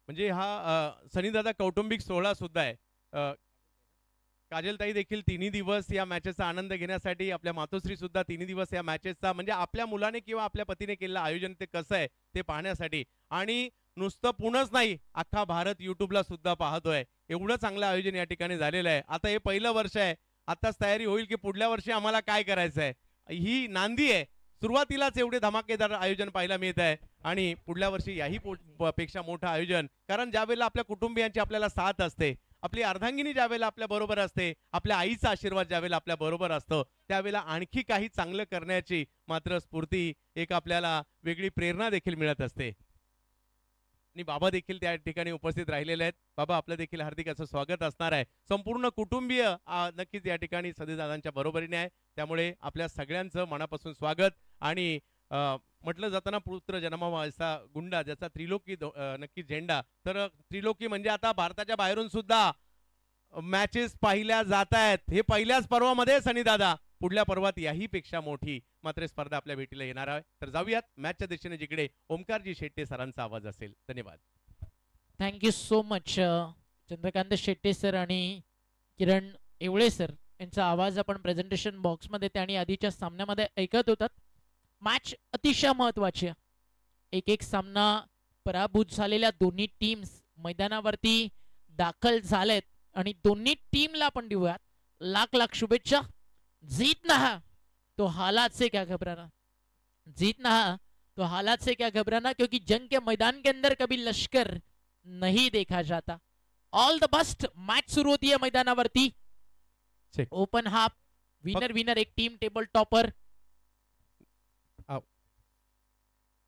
म्हणजे हा सनीदादा कौटुंबिक सोहळा सुद्धा आहे. काजलताई देखील तिन्ही दिवस या मॅचेसचा आनंद घेण्यासाठी, आपल्या मातोश्री सुद्धा तिन्ही दिवस या मॅचेसचा, म्हणजे आपल्या मुलाने किंवा आपल्या पतीने केलेलं आयोजन ते कसं आहे ते पाहण्यासाठी. आणि नुसतं पुणंच नाही, अख्खा भारत युट्यूबला सुद्धा पाहतोय. एवढं चांगलं आयोजन या ठिकाणी झालेलं आहे. आता हे पहिलं वर्ष आहे, आताच तयारी होईल की पुढल्या वर्षी आम्हाला काय करायचं आहे. ही नांदी आहे. सुरुवातीलाच एवढे धमाकेदार आयोजन पाहायला मिळत आहे आणि पुढल्या वर्षी याही पेक्षा मोठं आयोजन. कारण ज्यावेळेला आपल्या कुटुंबियांची आपल्याला साथ असते, आपली अर्धांगिनी ज्यावेळेला आपल्या बरोबर असते, आपल्या आईचा आशीर्वाद ज्यावेळेला आपल्या बरोबर असतो, त्यावेळेला आणखी काही चांगलं करण्याची मात्र स्फूर्ती, एक आपल्याला वेगळी प्रेरणा देखील मिळत असते. आणि बाबा देखील त्या ठिकाणी उपस्थित राहिलेले आहेत. बाबा, आपलं देखील हार्दिक असं स्वागत असणार आहे. संपूर्ण कुटुंबीय नक्कीच या ठिकाणी सतीदादांच्या बरोबरीने आहे. त्यामुळे आपल्या सगळ्यांचं मनापासून स्वागत. आणि म्हटलं जाताना पुत्र जन्मावा असा गुंडा, ज्याचा त्रिलोकी नक्की झेंडा. तर त्रिलोकी म्हणजे आता भारताच्या बाहेरून सुद्धा मॅचेस पाहिल्या जात आहेत. हे पहिल्याच पर्वामध्ये सनीदादा, पुढल्या पर्वात याही पेक्षा मोठी मात्र स्पर्धा आपल्या भेटीला येणार आहे. तर जाऊयात मॅचच्या दिशेने, जिकडे ओमकारजी शेट्टे सरांचा आवाज असेल. धन्यवाद. Thank you so much Chandrakant Shette sir आणि किरण एवळे सर यांचा आवाज आपण प्रेझेंटेशन बॉक्समध्ये आणि आधीच्या सामन्यामध्ये ऐकत होतात. मॅच अतिशय महत्वाची. एक एक सामना पराभूत झालेल्या दोन्ही टीम्स मैदानावरती दाखल झालेत आणि दोन्ही टीमला आपण देऊयात लाख लाख शुभेच्छा. जीतना तो हालात से क्या घबराना, जीतना तो हालात से क्या घबराना, क्योंकि जंग के मैदान के अंदर कभी लश्कर नहीं देखा जाता. All the best. मैच सुरू होती है मैदानावरती. ओपन हाफ विनर विनर एक टीम टेबल टॉपर.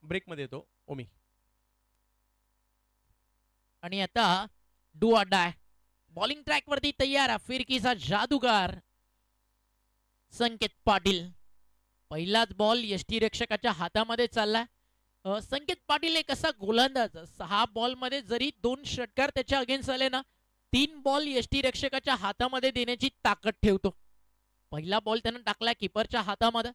ब्रेक मध्ये येतो ओमी. आणि आता do or die. Bowling track वरती तयार फिरकीचा जादूगार संकेत पाटील. पहिलाच बॉल यष्टीरक्षकाच्या हातामध्ये चालला. संकेत पाटील एक असा गोलंदाज, 6 बॉल मध्ये जरी 2 षटकार त्याच्या अगेन्स्ट आले ना, 3 बॉल यष्टीरक्षकाच्या हातामध्ये देण्याची ताकद ठेवतो. पहिला बॉल त्यानं टाकला किपरच्या हातामध्ये.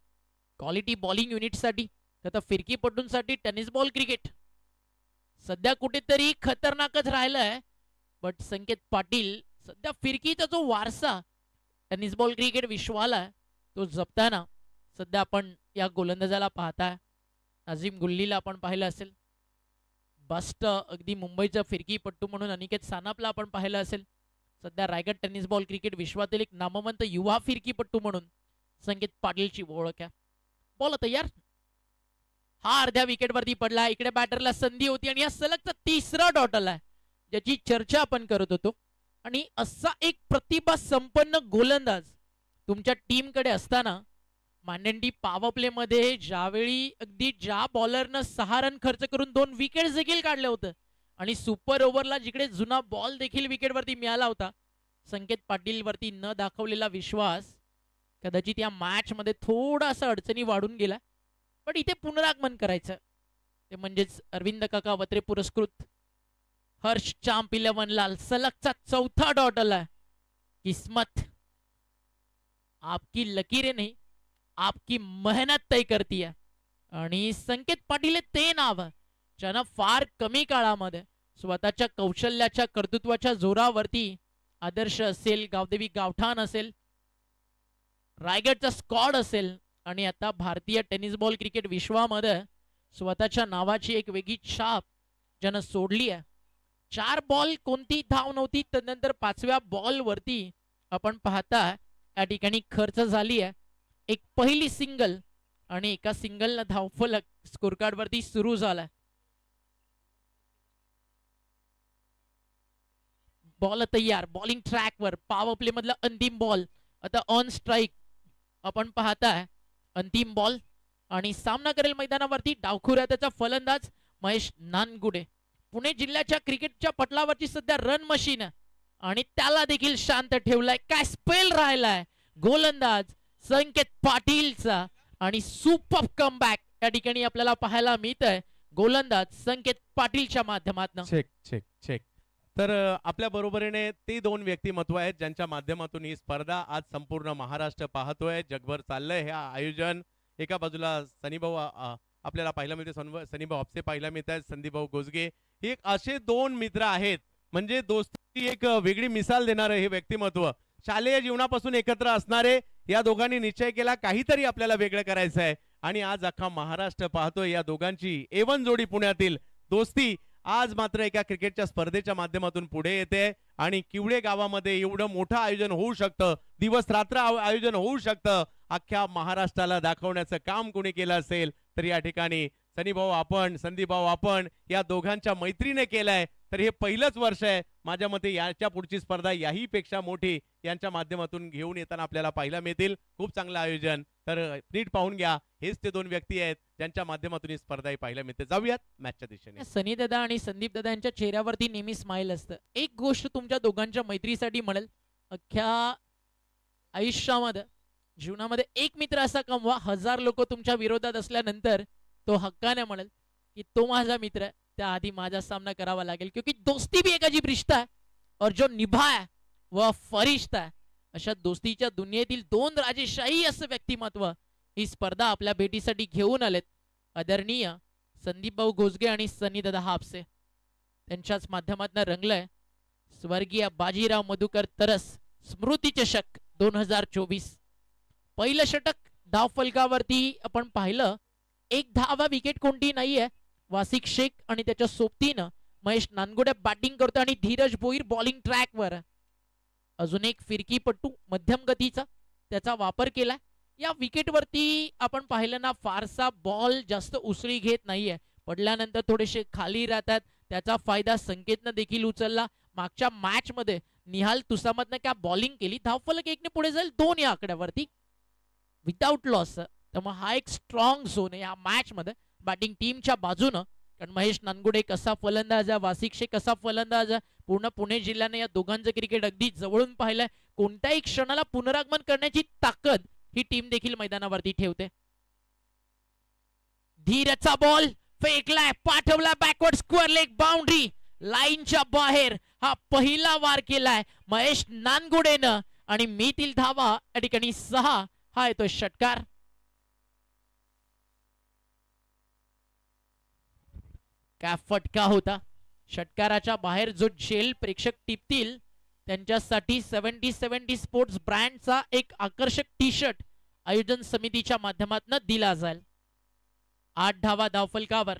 क्वालिटी बॉलिंग युनिटसाठी, तर फिरकीपटूंसाठी टेनिस बॉल क्रिकेट सध्या कुठेतरी खतरनाकच राहिलाय. बट संकेत पाटील सध्या फिरकीचा जो वारसा टेनिस बॉल क्रिकेट विश्वाला तो जपताना सध्या आपण या गोलंदाजाला पाहताय. नाझीम गुल्लीला आपण पाहिलं असेल. बस्ट अगदी मुंबईचा फिरकीपट्टू म्हणून अनिकेत सानापला आपण पाहिलं असेल. सध्या रायगड टेनिस बॉल क्रिकेट विश्वातील एक नामवंत युवा फिरकीपट्टू म्हणून संकेत पाटीलची ओळख आहे. बॉल तयार. हा अर्ध्या विकेटवरती पडला. इकडे बॅटरला संधी होती आणि या सलगचा तिसरा डॉट आलाय, ज्याची चर्चा आपण करत होतो. आणि असा एक प्रतिभा संपन्न गोलंदाज तुमच्या टीमकडे असताना मांडेंडी पॉवर प्ले मध्ये ज्यावेळी अगदी ज्या बॉलरनं 6 रन खर्च करून 2 विकेट्स देखील काढले होते आणि सुपर ओव्हरला जिकडे जुना बॉल देखील विकेटवरती मिळाला होता, संकेत पाटील वरती न दाखवलेला विश्वास कदाचित या मॅच मध्ये थोडासा अडचणी वाढून गेला. पण इथे पुनरागमन करायचं ते म्हणजेच अरविंद काका वत्रे पुरस्कृत हर्ष चांप 11 लाल सलगचा चौथा डॉट आला. किस्मत आपकी लकीरें नहीं, आपकी मेहनत तय करती है. आणि संकेत पाटील ते नाव ज्यानं फार कमी काळामध्ये स्वतःच्या कौशल्याच्या कर्तृत्वाच्या जोरावरती आदर्श असेल, गावदेवी गावठाण असेल, रायगडचा स्क्वॉड असेल आणि आता भारतीय टेनिस बॉल क्रिकेट विश्वामध्ये स्वतःच्या नावाची एक वेगळी छाप ज्यानं सोडली आहे. 4 बॉल कोणती धाव नव्हती. त्यानंतर 5व्या बॉल वरती आपण पाहता या ठिकाणी खर्च झाली आहे एक पहिली सिंगल आणि एका सिंगलला धावफलक स्कोरकार्ड वरती सुरू झाला. बॉल तयार. बॉलिंग ट्रॅक वर पॉवर प्ले मधला अंतिम बॉल आता ऑन स्ट्राइक आपण पाहताय. अंतिम बॉल आणि सामना करेल मैदानावरती डावखुऱ्या त्याचा फलंदाज महेश नानगुडे. पुणे जिल्ह्याच्या क्रिकेटच्या पटलावरची सध्या रन मशीन आणि त्याला देखील शांत ठेवलाय. काय स्पेल राहिलाय गोलंदाज संकेत पाटीलचा आणि सुपर कमबॅक या ठिकाणी आपल्याला पाहायला मिळतंय गोलंदाज संकेत पाटीलच्या माध्यमातून. Check check check. तर आपल्या बरोबरीने ते 2 व्यक्तिमत्व आहेत ज्यांच्या माध्यमातून ही स्पर्धा आज संपूर्ण महाराष्ट्र पाहतोय, जगभर चाललंय हे आयोजन. एका बाजूला सनीभाऊ आपल्याला पाहायला मिळते, सनीभाऊ आपसे पाहायला मिळत आहेत, संदीपभाऊ गोजगे हे असे दोन मित्र आहेत, म्हणजे दोस्तीची एक वेगळी मिसाल देणारे हे व्यक्तिमत्व. शालेय जीवनापासून एकत्र असणारे या दोघांनी निश्चय केला काहीतरी आपल्याला वेगळं करायचं आहे, आणि आज अख्खा महाराष्ट्र पाहतोय या दोघांची एवन जोडी पुण्यातील दोस्ती आज मात्र एका क्रिकेटच्या स्पर्धेच्या माध्यमातून पुढे येते. आणि किवडे गावामध्ये एवढं मोठं आयोजन होऊ शकतं, दिवस रात्र आयोजन होऊ शकतं, अख्ख्या महाराष्ट्राला दाखवण्याचं काम कोणी केलं असेल तर या ठिकाणी सनी भाऊ आपण, संदीप भाऊ आपण या दोघांच्या मैत्रीने केलंय. तर हे पहिलंच वर्ष आहे, माझ्या मते याच्या पुढची स्पर्धा याही पेक्षा मोठी यांच्या माध्यमातून घेऊन येताना आपल्याला पाहायला मिळतील. खूप चांगलं आयोजन. तर नीट पाहून घ्या, हेच ते दोन व्यक्ती आहेत ज्यांच्या माध्यमातून ही स्पर्धा ही पाहायला मिळते. जाऊयात मॅचच्या दिशेने. सनी दादा आणि संदीप दादा यांच्या चेहऱ्यावरती नेहमी स्माइल असतं. एक गोष्ट तुमच्या दोघांच्या मैत्रीसाठी म्हणेल, अख्ख्या आयुष्यामध्ये जीवनामध्ये एक मित्र असा कमवा, 1000 लोक तुमच्या विरोधात असल्यानंतर तो हक्काने म्हणेल की तो माझा मित्र है, त्याआधी माझा सामना करावा लागेल, क्योंकि दोस्ती भी एक अजीब रिश्ता है और जो निभा है वह फरिश्ता है. अशा दोस्तीच्या दुनियेतील दोन राजेशाही असं व्यक्तिमत्व ही स्पर्धा आपल्या भेटीसाठी घेऊन आलेत. आदरणीय संदीप भाऊ घोसगे आणि सनी दादा हापसे त्यांच्याच माध्यमातून रंगलंय स्वर्गीय बाजीराव मधुकर तरस स्मृती चषक 2024. पहिलं षटक धाव फलकावरती आपण पाहिलं, एक धावा विकेट कोणती नाहीये. वासिक शेख आणि त्याच्या सोबतीनं महेश नानगुडे बॅटिंग करतो आणि धीरज भोईर बॉलिंग ट्रॅकवर. अजून एक फिरकीपट्टू मध्यम गतीचा त्याचा वापर केलाय. या विकेटवरती आपण पाहिलं ना, फारसा बॉल जास्त उसळी घेत नाहीये, पडल्यानंतर थोडेसे खाली राहतात. त्याचा फायदा संकेतनं देखील उचलला. मागच्या मॅच मध्ये निहाल तुसामतनं क्या बॉलिंग केली, धावफलक 1 ने पुढे जाईल 2 या आकड्यावरती विदाउट लॉस. त्यामुळे हा एक स्ट्रॉंग झोन आहे या मॅच मध्ये बॅटिंग टीमच्या बाजूनं. कारण महेश नानगुडे कसा फलंदाज आहे, वासिक शेख कसा फलंदाज आहे, पूर्ण पुणे जिल्ह्याने या दोघांचं क्रिकेट अगदी जवळून पाहिलंय. कोणत्याही क्षणाला पुनरागमन करण्याची ताकद ही टीम देखील मैदानावरती ठेवते. धीरजचा बॉल फेकलाय, पाठवला बॅकवर्ड स्क्वेअर लेग बाउंड्री लाईनच्या बाहेर. हा पहिला वार केलाय महेश नानगुडेनं आणि मिळतील धावा या ठिकाणी 6. हा येतो षटकार. काय फटका होता. षटकाराच्या बाहेर जो झेल प्रेक्षक टिपतील त्यांच्यासाठी 70-70 स्पोर्ट्स ब्रँडचा एक आकर्षक टी शर्ट आयोजन समितीच्या माध्यमातून दिला जाईल. 8 धावा धावफलकावर.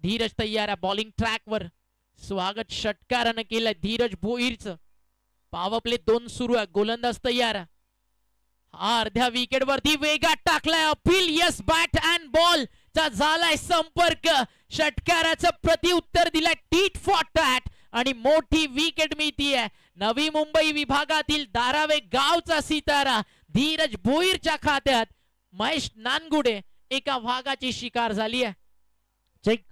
धीरज तयार आहे बॉलिंग ट्रॅकवर. स्वागत षटकारानं केलंय धीरज भोईरचं. पॉवर प्ले 2 सुरू आहे. गोलंदाज तयार आहे. हा अर्ध्या विकेट वरती वेगात टाकलाय appeal. Yes bat and ball चा झालाय संपर्क. षटकाराचं प्रत्युत्तर दिलाय टीट फॉर टॅट आणि मोठी विकेट मिळतीये. नवी मुंबई विभागातील धारावे गावचा सितारा धीरज भोईरच्या खात्यात. महेश नानगुडे एका वाघाची शिकार झाली आहे. चेक.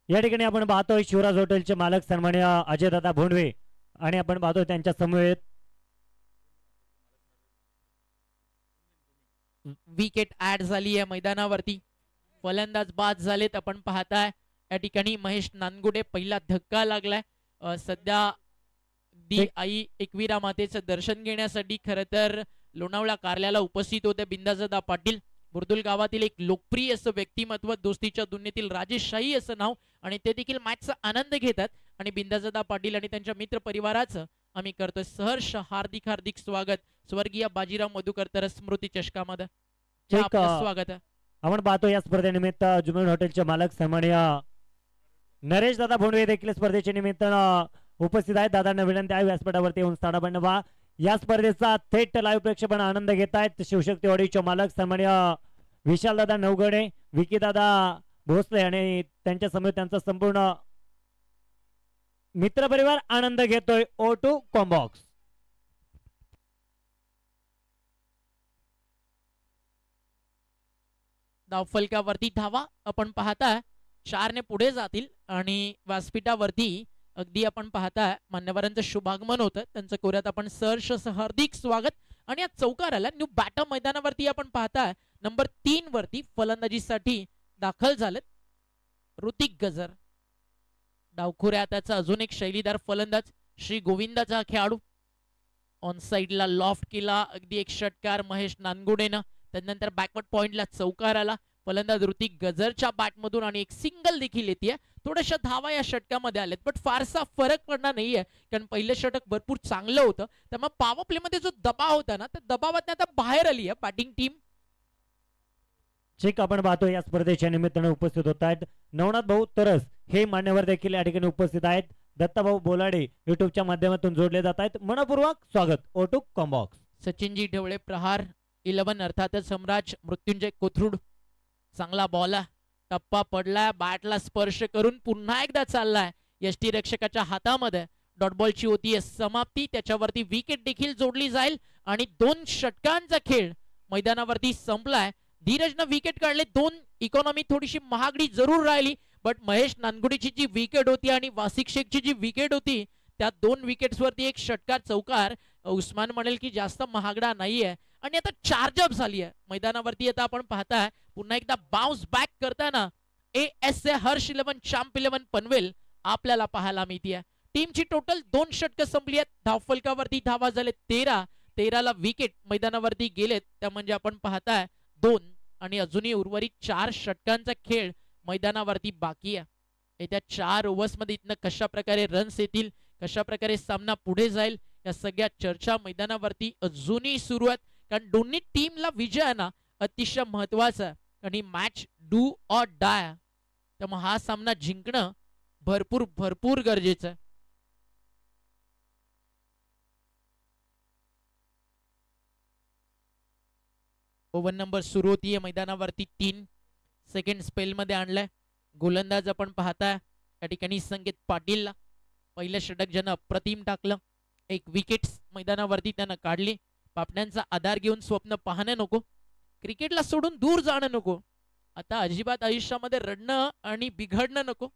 या ठिकाणी आपण पाहतोय शिवराज हॉटेलचे मालक सन्माननीय अजयदादा भोंडवे आणि आपण पाहतोय त्यांच्या समवेत विकेट ऍड झाली आहे मैदानावरती. फलंदाज बाद झालेत. आपण पाहताय या ठिकाणी महेश नानगुडे पहिला धक्का लागलाय. सध्या दी आई एकविरा मातेचं दर्शन घेण्यासाठी खरं तर लोणावळा कार्यालयाला उपस्थित होते बिंदाजदा पाटील. बुर्दुल गावातील एक लोकप्रिय असं व्यक्तिमत्व, दोस्तीच्या दुनियेतील राजेशाही असं नाव, आणि ते देखील मॅचचा आनंद घेतात. आणि बिंदाजदा पाटील आणि त्यांच्या मित्र परिवाराचं आम्ही करतोय सहर्ष हार्दिक हार्दिक स्वागत स्वर्गीय बाजीराव मधुकर तरस स्मृती चषकामध्ये. स्वागत आहे. आपण पाहतो या स्पर्धेनिमित्त जुमेल हॉटेलचे मालक सन्माननीय नरेश दादा भोंडवे देखील स्पर्धेच्या निमित्तानं उपस्थित आहेत. दादांना विनंती आहे व्यासपीठावरती येऊन स्थान बनवा. या स्पर्धेचा थेट लाईव्ह प्रेक्षेपण आनंद घेत आहेत शिवशक्तीवाडीचे मालक सन्माननीय विशाल दादा नवगडे, विकी दादा भोसले आणि त्यांच्या समेत त्यांचा संपूर्ण मित्र परिवार आनंद घेतोय. O2 combox. धावफलकावरती धावा आपण पाहताय 4 ने पुढे जातील आणि व्यासपीठावरती अगदी आपण पाहताय मान्यवरांचं शुभागमन होतं. त्यांचं कोऱ्यात आपण सहर्ष हार्दिक स्वागत. आणि या चौकाराला न्यू बॅटर मैदानावरती आपण पाहताय नंबर 3 वरती फलंदाजीसाठी दाखल झालेत ऋतिक गजर. डावखुऱ्या त्याचा अजून एक शैलीदार फलंदाज श्री गोविंदाचा खेळाडू. ऑन साइडला लॉफ्ट केला अगदी एक षटकार महेश नानगुडेनं. त्यानंतर बॅकवर्ड पॉइंटला चौकार आला फलंदाज ऋतिक गजरच्या बॅटमधून आणि एक सिंगल देखील येते. थोड्याशा धावा या षटकामध्ये आलेत, बट फारसा फरक पडणार नाहीये, कारण पहिलं षटक भरपूर चांगलं होतं. त्यामुळे पॉवर प्ले मध्ये जो दबाव होता ना, त्या दबावात आता बाहेर आली आहे बॅटिंग टीम. ठीक, आपण पाहतो या स्पर्धेच्या निमित्तानं उपस्थित होत आहेत नवनाथ भाऊ तरस, हे मान्यवर देखील या ठिकाणी उपस्थित आहेत. दत्ताभाऊ बोलाडे युट्यूबच्या माध्यमातून जोडले जात आहेत. मनपूर्वक स्वागत. ओटू कॉम्बॉक्स. सचिनजी ढवळे प्रहार 11 अर्थातच सम्राट मृत्युंजय कोथरूड. चांगला बॉल, टप्पा पडलाय, बॅटला स्पर्श करून पुन्हा एकदा चाललाय यष्टीरक्षकाच्या हातामध्ये. डॉट बॉलची होती समाप्ती, त्याच्यावरती विकेट देखील जोडली जाईल आणि 2 षटकांचा खेळ मैदानावरती संपलाय. धीरजनं विकेट काढले, 2 इकॉनॉमी थोडीशी महागडी जरूर राहिली, बट महेश नानगुडेची जी विकेट होती आणि वासिक शेखची जी विकेट होती, त्या 2 विकेट्स वरती एक षटकार चौकार. उस्मान म्हणेल की जास्त महागडा नाहीये. आणि आता चार्जअप झाली आहे मैदानावरती. आता आपण पाहताय पुन्हा एकदा बाउन्स बॅक करताना AS हर्ष 11 चॅम्प 11 पनवेल आपल्याला पाहायला मिळते. टीमची टोटल 2 षटकं संपली आहेत. धावफलकावरती धावा झाले 13ला विकेट मैदानावरती गेलेत. त्या म्हणजे आपण पाहताय 2 आणि अजूनही उर्वरित 4 षटकांचा खेळ मैदानावरती बाकी आहे. येत्या 4 ओव्हर्स मध्ये इथनं कशा प्रकारे रन्स येतील, कशा प्रकारे सामना पुढे जाईल, या सगळ्या चर्चा मैदानावरती अजूनही सुरू आहेत. कारण दोन्ही टीमला विजय आहे ना अतिशय महत्वाचा आहे, कारण ही मॅच डू ऑर डाय. त्यामुळे हा सामना जिंकणं भरपूर गरजेचं आहे. ओव्हर नंबर सुरू होतीये मैदानावरती. 3 सेकंड स्पेल मध्ये आणलाय गोलंदाज. आपण पाहताय या ठिकाणी संकेत पाटीलला पहिलं षटक ज्यानं अप्रतिम टाकलं. 1 विकेट मैदानावरती त्यानं काढली. पापण्यांचा आधार घेऊन स्वप्न पाहणं नको, क्रिकेटला सोडून दूर जाणं नको. आता अजिबात आयुष्यामध्ये रडणं आणि बिघडणं नको,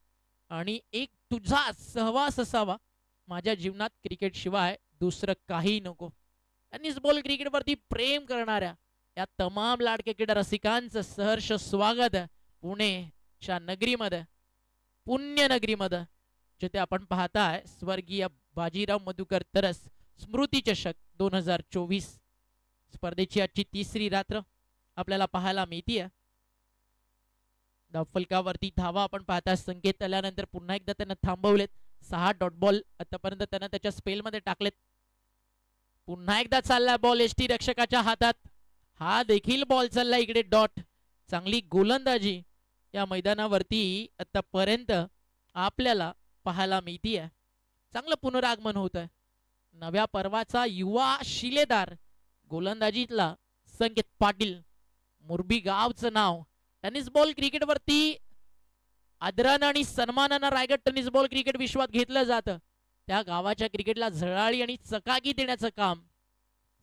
आणि एक तुझा सहवास असावा. माझ्या जीवनात क्रिकेट शिवाय दुसरं काही नको. टेनिस बॉल क्रिकेटवरती प्रेम करणाऱ्या या तमाम लाडके क्रीडा रसिकांचं सहर्ष स्वागत आहे पुणेच्या नगरीमध्ये, पुण्यनगरीमध्ये, जिथे आपण पाहताय स्वर्गीय बाजीराव मधुकर तरस स्मृती चषक 2024 स्पर्धेची आजची 3री रात्र आपल्याला पाहायला मिळतीये. धावफलकावरती धावा आपण पाहता. संकेत आल्यानंतर पुन्हा एकदा त्यांना थांबवलेत. 6 डॉट बॉल आतापर्यंत त्यांना त्याच्या स्पेल मध्ये टाकलेत. पुन्हा एकदा चाललाय बॉल एसटी रक्षकाच्या हातात. हा देखील बॉल चालला इकडे डॉट. चांगली गोलंदाजी या मैदानावरती आतापर्यंत आपल्याला पाहायला मिळतीये. चांगलं पुनरागमन होत आहे. नव्या पर्वाचा युवा शिलेदार गोलंदाजीतला संकेत पाटील, मुरबी गावचं नाव. टेनिस बॉल क्रिकेटवरती आदरानं आणि सन्मानानं रायगड टेनिस बॉल क्रिकेट विश्वात घेतलं जातं. त्या गावाच्या क्रिकेटला झळाळी आणि चकाकी देण्याचं काम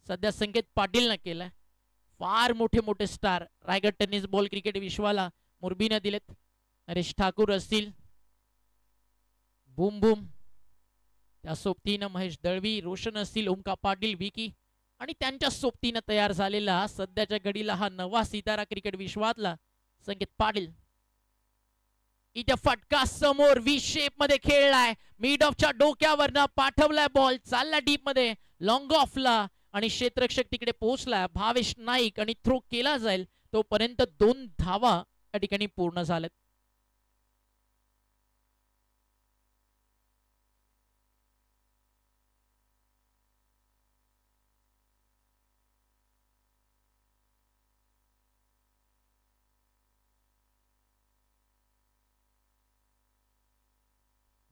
सध्या संकेत पाटीलनं केलंय. फार मोठे star Raigad tennis ball cricket विश्वाला मुरबीनं दिलेत. नरेश ठाकूर असतील, बूम बूम, त्या सोबतीनं महेश दळवी, रोशन असतील, ओमका पाटील, विकी, आणि त्यांच्या सोबतीनं तयार झालेला सध्याच्या घडीला हा नवा सितारा क्रिकेट विश्वातला संकेत पाटील. इथे फटका समोर व्ही शेप मध्ये खेळलाय. मिड ऑफच्या डोक्यावरनं पाठवलाय बॉल, चालला डीप मध्ये लॉंग ऑफला, आणि क्षेत्ररक्षक तिकडे पोहोचलाय भावेश नाईक, आणि थ्रो केला जाईल तोपर्यंत 2 धावा या ठिकाणी पूर्ण झाल्यात.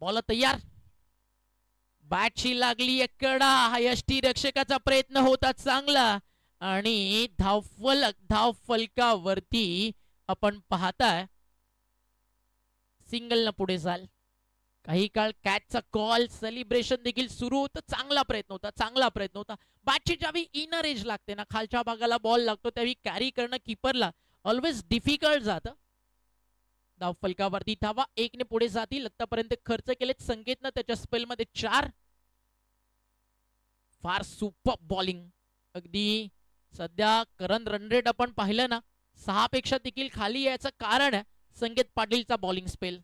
बॉल तयार, बॅटची लागली एक कडा. हा यष्टी रक्षकाचा प्रयत्न होता चांगला, आणि धावफलकावरती आपण पाहताय सिंगल न पुढे जाल. काही काळ कॅचचा कॉल, सेलिब्रेशन देखील सुरू होतं. चांगला प्रयत्न होता. बॅटची ज्यावेळी इनर एज लागते ना, खालच्या भागाला बॉल लागतो, त्यावेळी कॅरी करणं कीपरला ऑलवेज डिफिकल्ट जातं. धावफलकावरती धावा 1 ने पुढे जातील. आतापर्यंत खर्च केलेत संकेतनं त्याच्या स्पेल मध्ये 4. फार सुपर बॉलिंग. अगदी सध्या करंट रन रेट आपण पाहिलं ना 6 पेक्षा देखील खाली याचं कारण आहे संकेत पाटीलचा बॉलिंग स्पेल.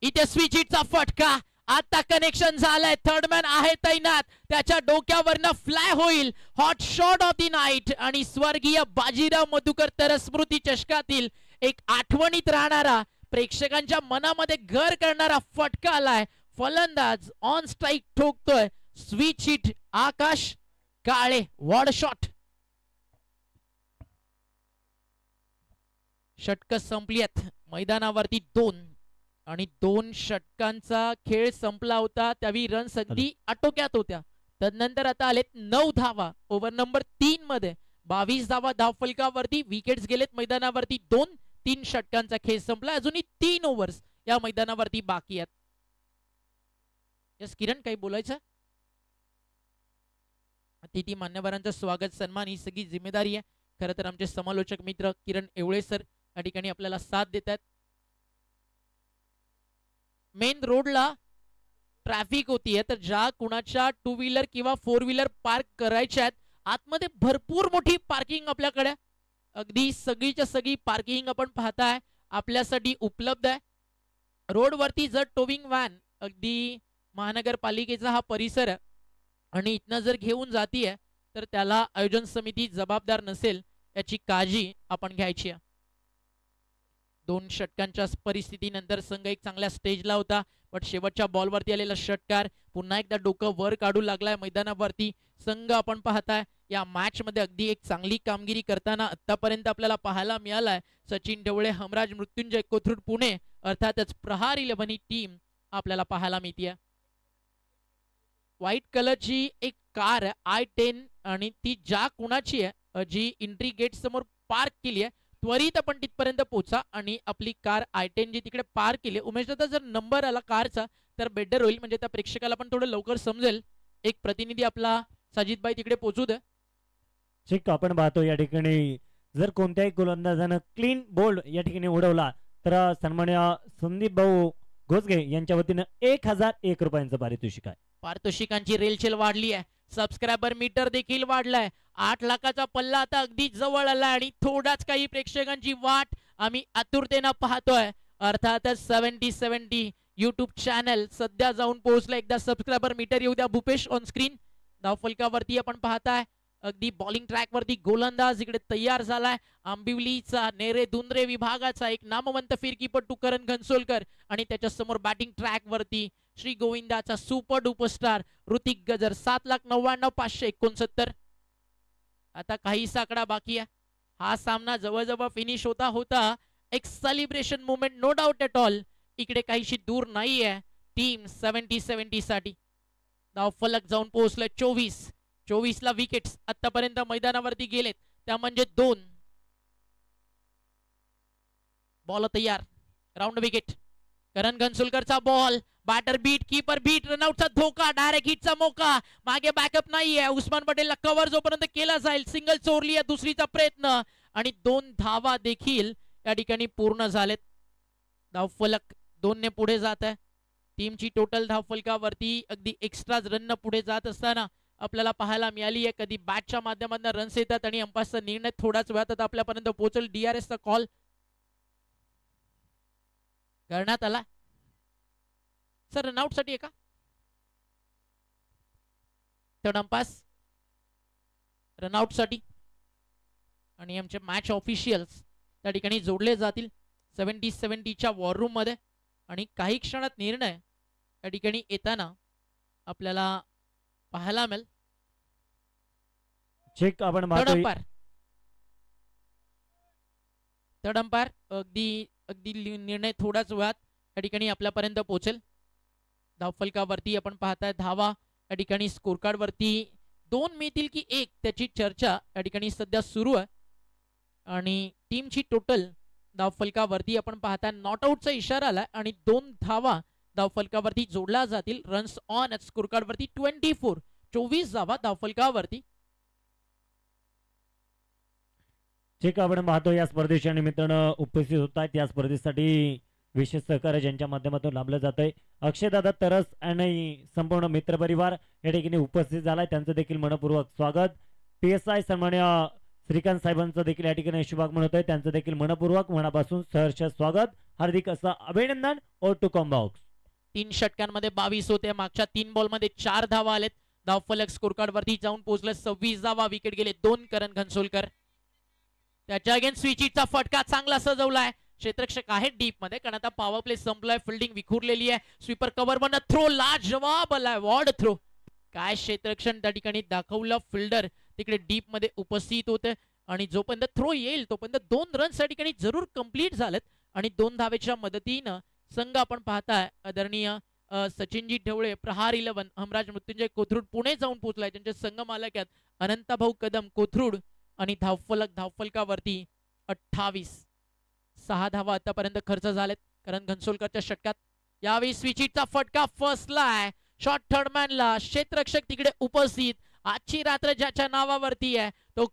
इथे स्विच हिटचा फटका, आता कनेक्शन झालंय. थर्ड मॅन आहे तैनात, त्याच्या डोक्यावरनं फ्लाय होईल. Hot shot of the night, आणि स्वर्गीय बाजीराव मधुकर तरस स्मृती चषकातील एक आठवणीत राहणारा प्रेक्षकांच्या मनामध्ये घर करणारा फटका आलाय. फलंदाज ऑन स्ट्राईक ठोकतोय. Switch hit Akash Kale. वॉड शॉट. षटक संपली आहेत मैदानावरती 2 आणि 2 षटकांचा खेळ संपला होता. त्यावेळी रन्स अगदी आटोक्यात होत्या. तदनंतर आता आलेत 9 धावा ओव्हर नंबर 3 मध्ये. 22 धावा धावफलकावरती. विकेट्स गेलेत मैदानावरती 2-3 षटकांचा खेळ संपला. अजूनही 3 ओव्हर्स या मैदानावरती बाकी आहेत. यस किरण, काही बोलायचं? अतिथी मान्यवरांचं स्वागत सन्मान ही सगळी जिम्मेदारी आहे. खरं तर आमचे समालोचक मित्र किरण एवळे सर या ठिकाणी आपल्याला साथ देतात. मेन रोडला ट्रॅफिक होतीये, तर ज्या कुणाच्या 2 व्हीलर किंवा 4 व्हीलर पार्क करायच्या आहेत, आतमध्ये भरपूर मोठी पार्किंग आपल्याकडे, अगदी सगळीच्या सगळी पार्किंग आपण पाहताय आपल्यासाठी उपलब्ध आहे. रोडवरती जर टोविंग व्हॅन अगदी महानगरपालिकेचा हा परिसर आहे आणि इथनं जर घेऊन जातीये तर त्याला आयोजन समिती जबाबदार नसेल याची काळजी आपण घ्यायची आहे. 2 षटकांच्या परिस्थितीनंतर संघ एक चांगल्या स्टेजला होता, पण शेवटच्या बॉलवरती आलेला षटकार पुन्हा एकदा डोकं वर काढू लागलाय मैदानावरती. संघ आपण पाहताय या मॅच मध्ये अगदी एक चांगली कामगिरी करताना आतापर्यंत आपल्याला पाहायला मिळालाय. सचिन ढवळे, हमराज मृत्युंजय कोथरूड पुणे, अर्थातच प्रहार 11 ही टीम आपल्याला पाहायला मिळते. व्हाईट कलरची एक कार I-10 आणि ती ज्या कुणाची आहे जी एंट्री गेट समोर पार्क केली आहे, त्वरित आपण तिथपर्यंत पोहोचा आणि आपली कार I-10 जी तिकडे पार्क केली. उमेश दादा, जर नंबर आला कारचा तर बेटर होईल, म्हणजे त्या प्रेक्षकाला पण थोडं लवकर समजेल. एक प्रतिनिधी आपला साजिदबाई तिकडे पोहोचू दे. ठीक, आपण पाहतो या ठिकाणी जर कोणत्याही गोलंदाजानं क्लीन बोल्ड या ठिकाणी उडवला तर सन्मान्य संदीप भाऊ घोसगे यांच्या वतीनं 1001 रुपयांचं पारितोषिक आहे. पारितोषिकांची रेलचेल वाढली आहे. सबस्क्रायबर मीटर देखील वाढलाय. 8 लाखाचा पल्ला आता अगदी जवळ आला आणि थोडाच काही प्रेक्षकांची वाट आम्ही आतुरतेनं पाहतोय. अर्थातच 7070 युट्यूब चॅनल सध्या जाऊन पोहोचला. एकदा सबस्क्रायबर मीटर येऊ द्या. Bhupesh on screen. धावफलकावरती आपण पाहताय अगदी बॉलिंग ट्रॅक वरती गोलंदाज इकडे तयार झालाय. आंबिवलीचा नेरे दुंद्रे विभागाचा एक नामवंत फिरकीपटू करण घनसोलकर आणि त्याच्या समोर बॅटिंग ट्रॅक वरती श्री गोविंदाचा super duper star Hrithik Gajar. 7,99,569. आता काही आकडा बाकी आहे. हा सामना जवळजवळ फिनिश होता होता. एक celebration moment no doubt at all इकडे काहीशी दूर नाहीये टीम 7070 साठी. धावफलक जाऊन पोहोचले 24 ला विकेट्स आतापर्यंत मैदानावरती गेलेत, त्या म्हणजे 2. बॉल तयार. Round wicket. करण घनसोलकरचा ball. Batter beat, keeper beat, रनआउटचा धोका, डायरेक्ट हिटचा मौका. मागे बॅकअप नाहीये. उस्मान पटेलला कव्हर जोपर्यंत केला जाईल. सिंगल चोरली आहे. दुसरीचा प्रयत्न आणि 2 धावा देखील या ठिकाणी पूर्ण झालेत. धावफलक 2 ने पुढे जात आहे. टीमची टोटल धावफलकावरती अगदी एक्स्ट्रा रन पुढे जात असताना आपल्याला पाहायला मिळाली आहे. कधी बॅटच्या माध्यमातून रन्स येतात आणि अंपायरचा निर्णय थोडाच वेळात आपल्यापर्यंत पोहोचेल. DRS चा कॉल करण्यात आला. सर रनआउट साठी आहे का? थर्ड अंपायर रनआउट साठी आणि आमचे मॅच ऑफिशियल्स त्या ठिकाणी जोडले जातील 7070च्या वॉर रूम मध्ये आणि काही क्षणात निर्णय त्या ठिकाणी येताना आपल्याला पाहायला मिळेल. चेक आपण थर्ड अंपायर अगदी निर्णय थोडाच वेळात या ठिकाणी आपल्यापर्यंत पोहोचेल. धावफलकावरती आपण पाहताय धावा या ठिकाणी स्कोर कार्ड वरती 2 मिळतील की 1 त्याची चर्चा या ठिकाणी सध्या सुरू आहे आणि टीमची टोटल धावफलकावरती आपण पाहताय नॉट आउटचा इशारा आलाय आणि 2 धावा धावफलकावरती जोडल्या जातील. रन्स ऑन स्कोर कार्ड वरती 24 धावा धावफलकावरती. ठीक, आपण पाहतो या स्पर्धेच्या निमित्तानं उपस्थित होत आहेत. या स्पर्धेसाठी विशेष सहकार्य ज्यांच्या माध्यमातून लाभलं जात आहे अक्षयदादा तरस आणि संपूर्ण मित्रपरिवार या ठिकाणी उपस्थित झालाय. त्यांचं देखील मनपूर्वक स्वागत. PSI सन्मान्य श्रीकांत साहेबांचं देखील या ठिकाणी शुभागमन होत आहे. त्यांचं देखील मनपूर्वक मनापासून सहर्ष स्वागत. हार्दिक असं अभिनंदन. O two combox. 3 षटकांमध्ये 22 होते. मागच्या 3 बॉलमध्ये 4 धावा आलेत. धावफलक स्कोर कार्ड वरती जाऊन पोहोचले 26 धावा. विकेट गेले 2 करण घनसोलकर. त्याच्या अगेन स्विचिटचा फटका चांगला सजवलाय. क्षेत्ररक्षक आहे डीप मध्ये, कारण आता पॉवर प्ले संपलाय, फिल्डिंग विखुरलेली आहे. स्वीपर कव्हर मधनं थ्रो, लाजवाब आलाय, वॉर्ड थ्रो. काय क्षेत्ररक्षण त्या ठिकाणी दाखवलं. फिल्डर तिकडे डीप मध्ये उपस्थित होते आणि जोपर्यंत थ्रो येईल तोपर्यंत 2 रन्स त्या ठिकाणी जरूर कंप्लीट झालेत आणि 2 धावेच्या मदतीनं संघ आपण पाहताय आदरणीय सचिनजी ढवळे, प्रहार 11, हमराज मृत्युंजय कोथरूड पुणे जाऊन पोहोचलाय. त्यांचे संघ मालक आहेत अनंताभाऊ कदम कोथरूड आणि धावफलकावरती 28. 6 धावा आतापर्यंत खर्च झालेत करण घनसोलकरच्या षटकात. यावेळी स्विचिटचा फटका फसलाय शॉट थर्डमॅनला. क्षेत्ररक्षक तिकडे उपस्थित. आजची रात्र ज्याच्या नावावरती आहे तो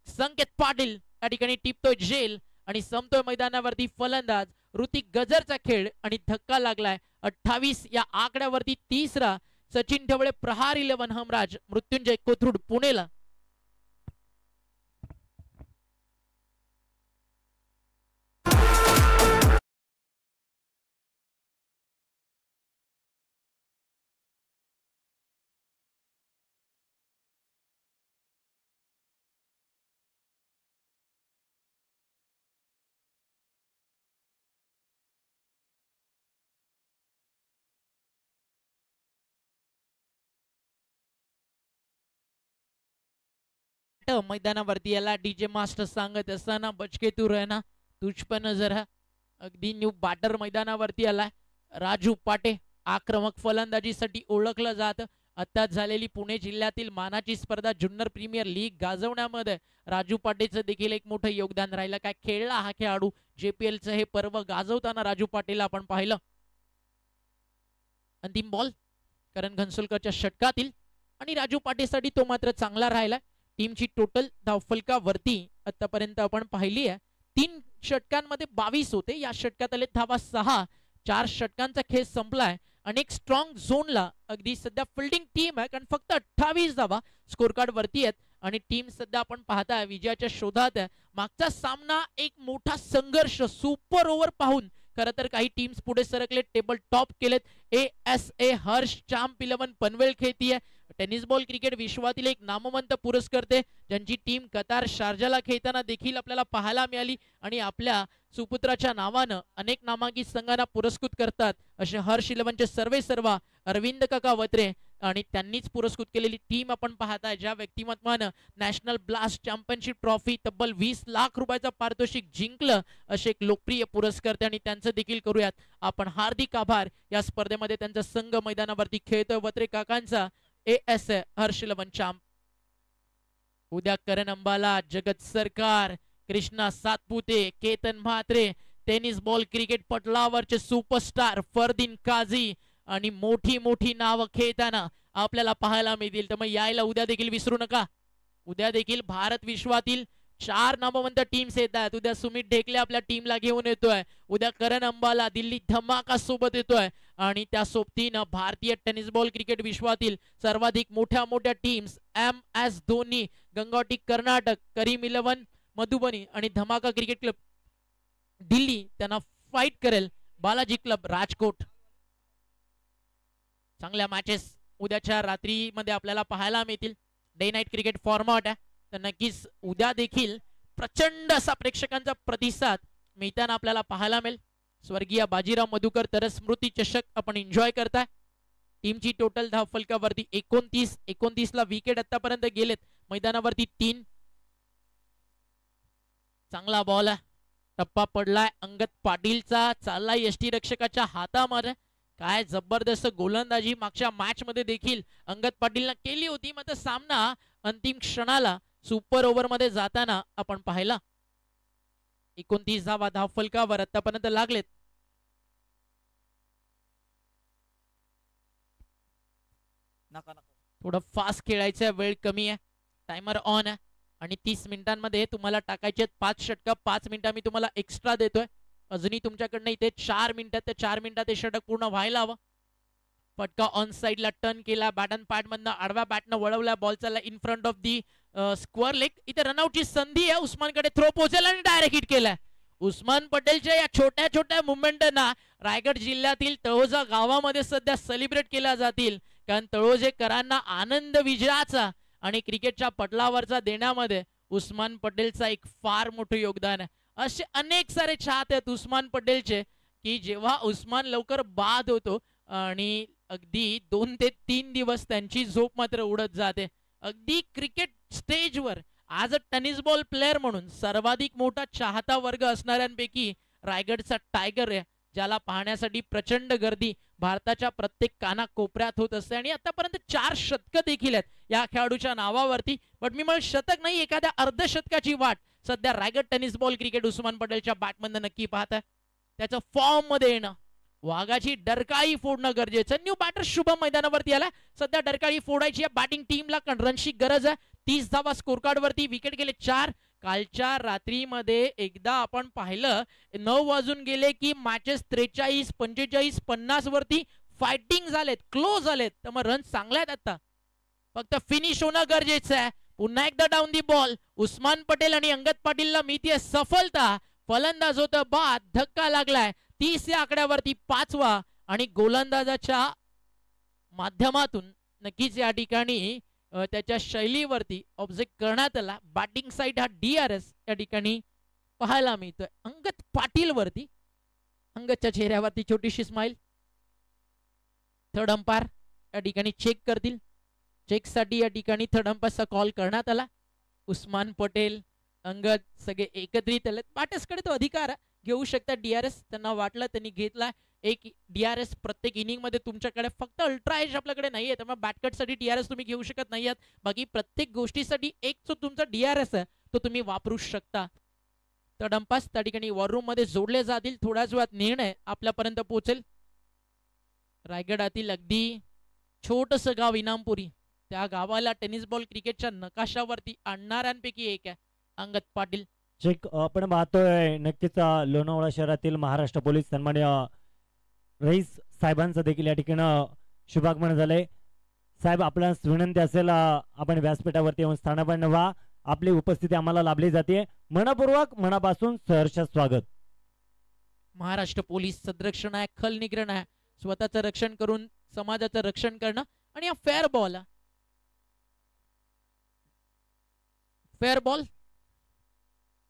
संकेत पाटील या ठिकाणी टिपतोय जेल आणि संपतोय मैदानावरती फलंदाज ऋतिक गजरचा खेळ आणि धक्का लागलाय. 28 या आकड्यावरती तिसरा. सचिन ढवळे, प्रहार 11, हमराज मृत्युंजय कोथरूड पुणेला. मैदानावरती याला डीजे मास्टर सांगत असताना बचके तू रहना तुझ पर नजर है. अगदी न्यू बॅटर मैदानावरती आलाय. राजू पाटे आक्रमक फलंदाजीसाठी ओळखलं जात. आत्ताच झालेली पुणे जिल्ह्यातील मानाची स्पर्धा जुन्नर प्रीमियर लीग गाजवण्यामध्ये राजू पाटेचं देखील एक मोठं योगदान राहिलं. काय खेळला हा खेळाडू. JPLचं हे पर्व गाजवताना राजू पाटेला आपण पाहिलं. अंतिम बॉल करण घनसोलकरच्या षटकातील आणि राजू पाटेसाठी तो मात्र चांगला राहिला. टीमची टोटल धावफलकावरती आतापर्यंत आपण पाहिली आहे 3 षटकांमध्ये 22 होते. या षटकात आले धावा 6. 4 षटकांचा खेळ संपलाय. अनेक स्ट्रॉंग झोनला अगदी सध्या फिल्डिंग टीम आहे, कारण फक्त 28 धावा स्कोर कार्ड वरती आहेत आणि टीम सध्या आपण पाहताय विजयाच्या शोधात आहे. मागचा सामना एक मोठा संघर्ष सुपर ओव्हर पाहून खरं तर काही टीम्स पुढे सरकले, टेबल टॉप केलेत. ASA हर्ष चॅम्प 11 पनवेल खेळतीये. टेनिस बॉल क्रिकेट विश्वातील एक नामवंत पुरस्कर्ते ज्यांची टीम कतार शारजाला खेळताना देखील आपल्याला पाहायला मिळाली आणि आपल्या सुपुत्राच्या नावानं अनेक नामांकित संघांना पुरस्कृत करतात असे हर्ष 11चे सर्वेसर्वा अरविंद काका वत्रे आणि त्यांनीच पुरस्कृत केलेली टीम आपण पाहताय. ज्या व्यक्तिमत्वानं नॅशनल ब्लास्ट चॅम्पियनशिप ट्रॉफी तब्बल 20 लाख रुपयाचं पारितोषिक जिंकलं असे एक लोकप्रिय पुरस्कर्ते आणि त्यांचं देखील करूयात आपण हार्दिक आभार. या स्पर्धेमध्ये त्यांचा संघ मैदानावरती खेळतोय वत्रे काकांचा ASA हर्ष 11 चॅम्प. उद्या करण Ambala, Jagat Sarkar, Krishna Satpute, Ketan Mhatre, tennis ball cricket पटलावरचे सुपरस्टार फरदीन काझी आणि मोठी मोठी नावं खेळताना आपल्याला पाहायला मिळतील. तर मग यायला उद्या देखील विसरू नका. उद्या देखील भारत विश्वातील 4 नामवंत टीम्स येत आहेत. उद्या सुमित ढेकले आपल्या टीमला घेऊन येतोय. उद्या करण अंबाला दिल्ली धमाका सोबत येतोय आणि त्या सोबतीनं भारतीय टेनिस बॉल क्रिकेट विश्वातील सर्वाधिक मोठ्या मोठ्या टीम्स MS धोनी, गंगोटी कर्नाटक, करीम 11 मधुबनी आणि धमाका क्रिकेट क्लब दिल्ली त्यांना फाईट करेल. बालाजी क्लब राजकोट. चांगल्या मॅचेस उद्याच्या रात्रीमध्ये आपल्याला पाहायला मिळतील. डे नाईट क्रिकेट फॉर्मॅट आहे तर नक्कीच उद्या देखील प्रचंड असा प्रेक्षकांचा प्रतिसाद मिळताना आपल्याला पाहायला मिळेल. स्वर्गीय बाजीराव मधुकर तरस स्मृती चषक आपण एन्जॉय करताय. टीमची टोटल धावफलकावरती 29 ला विकेट आतापर्यंत गेलेत. मैदानावरती 3. चांगला बॉल आहे. टप्पा पडलाय अंगद पाटीलचा, चाललाय यष्टीरक्षकाच्या हातामध्ये. काय जबरदस्त गोलंदाजी मागच्या मॅच मध्ये देखील अंगद पाटीलनं केली होती. मात्र सामना अंतिम क्षणाला सुपर ओव्हर मध्ये जाताना आपण पाहिला. 29 धावा धावफलकावर आतापर्यंत लागलेत. थोडं फास्ट खेळायचं, वेळ कमी आहे, टायमर ऑन आहे आणि 30 मिनिटांमध्ये तुम्हाला टाकायचे 5 षटक. 5 मिनिटं मी तुम्हाला एक्स्ट्रा देतोय. अजूनही तुमच्याकडनं इथे 4 मिनिटात, त्या 4 मिनिटात हे षटक पूर्ण व्हायला हवं. फटका ऑन साइडला टर्न केला, बॅट अँड पॅड मधनं आडव्या बॅटनं वळवला, बॉल चालला in front of the square leg. इथे रनआउटची संधी आहे. उस्मानकडे थ्रो पोहोचेल आणि डायरेक्ट हिट केलाय. उस्मान पटेलच्या या छोट्या छोट्या मुवमेंटना रायगड जिल्ह्यातील तळोजा गावामध्ये सध्या सेलिब्रेट केल्या जातील, कारण तळोजेकरांना आनंद विजयाचा आणि क्रिकेटच्या पटलावरचा देण्यामध्ये उस्मान पटेलचा एक फार मोठं योगदान आहे. असे अनेक सारे चाहते आहेत उस्मान पटेलचे की जेव्हा उस्मान लवकर बाद होतो आणि अगदी 2 ते 3 दिवस त्यांची झोप मात्र उडत जाते. अगदी क्रिकेट स्टेजवर आज अ टेनिस बॉल प्लेअर म्हणून सर्वाधिक मोठा चाहता वर्ग असणाऱ्यांपैकी रायगडचा टायगर आहे, ज्याला पाहण्यासाठी प्रचंड गर्दी भारताच्या प्रत्येक कानाकोपऱ्यात होत असते. आणि आतापर्यंत 4 शतकं देखील आहेत या खेळाडूच्या नावावरती. बट मी मला शतक नाही, एखाद्या अर्धशतकाची वाट सध्या Raigad tennis ball cricket Usman पटेलच्या बॅटमधनं नक्की पाहत आहे. त्याचं फॉर्म मध्ये येणं, वाघाची डरकाळी फोडणं गरजेचं. न्यू बॅटर शुभम मैदानावरती आला. सध्या डरकाळी फोडायची आहे बॅटिंग टीमला, कारण रनची गरज आहे. 30 धावा स्कोर कार्ड वरती, विकेट गेले 4. कालच्या रात्रीमध्ये एकदा आपण पाहिलं 9 वाजून गेले की मॅचेस 43, 45, 50 वरती फायटिंग झालेत, क्लोज झालेत. तर मग रन चांगले आहेत. आता फक्त फिनिश होणं गरजेचं आहे. पुन्हा एकदा down the ball. Usman Patel आणि अंगद पाटीलला मिळतीये सफलता. फलंदाज होतं बाद, धक्का लागलाय. 30 या आकड्यावरती 5वा आणि गोलंदाजाच्या माध्यमातून नक्कीच या ठिकाणी त्याच्या शैलीवरती ऑब्झर्व करण्यात आला. बॅटिंग साइड हा DRS या ठिकाणी पाहायला मिळतोय अंगद पाटील वरती. अंगदच्या चेहऱ्यावरती छोटीशी स्माइल. थर्ड अंपायर या ठिकाणी चेक करतील. चेकसाठी या ठिकाणी थर्ड अंपायरचा कॉल करण्यात आला. उस्मान पटेल, अंगद सगळे एकत्रित आले. बॅटर्सकडे तो अधिकार घेऊ शकतात DRS, त्यांना वाटलं त्यांनी घेतला. एक DRS प्रत्येक इनिंग मध्ये तुमच्याकडे फक्त अल्ट्रा एज आपल्याकडे नाहीये, त्यामुळे बॅटकटसाठी DRS तुम्ही घेऊ शकत नाही आहात. बाकी प्रत्येक गोष्टीसाठी एक जो तुमचा DRS आहे तो तुम्ही वापरू शकता. तर डंपास त्या ठिकाणी वॉर रूम मध्ये जोडले जातील. थोड्याच वेळात निर्णय आपल्यापर्यंत पोहोचेल. रायगडातील अगदी छोटस गाव इनामपुरी, त्या गावाला टेनिस बॉल क्रिकेटच्या नकाशावरती आणणाऱ्यांपैकी एक आहे अंगद पाटील. चेक आपण पाहतोय नक्कीच लोणावळा शहरातील महाराष्ट्र पोलीस सन्मान्य रईस साहेबांचं देखील या ठिकाणी शुभागमन झालंय. साहेब, आपल्यास विनंती असेल आपण व्यासपीठावरती येऊन स्थानापन्न व्हा. आपली उपस्थिती आम्हाला लाभली जाते. मनपूर्वक मनापासून सहर्ष स्वागत. महाराष्ट्र पोलीस सदरक्षण आहे, खल निग्रहण आहे, स्वतःचं रक्षण करून समाजाचं रक्षण करणं. आणि हा फेअर बॉल, फेअर बॉल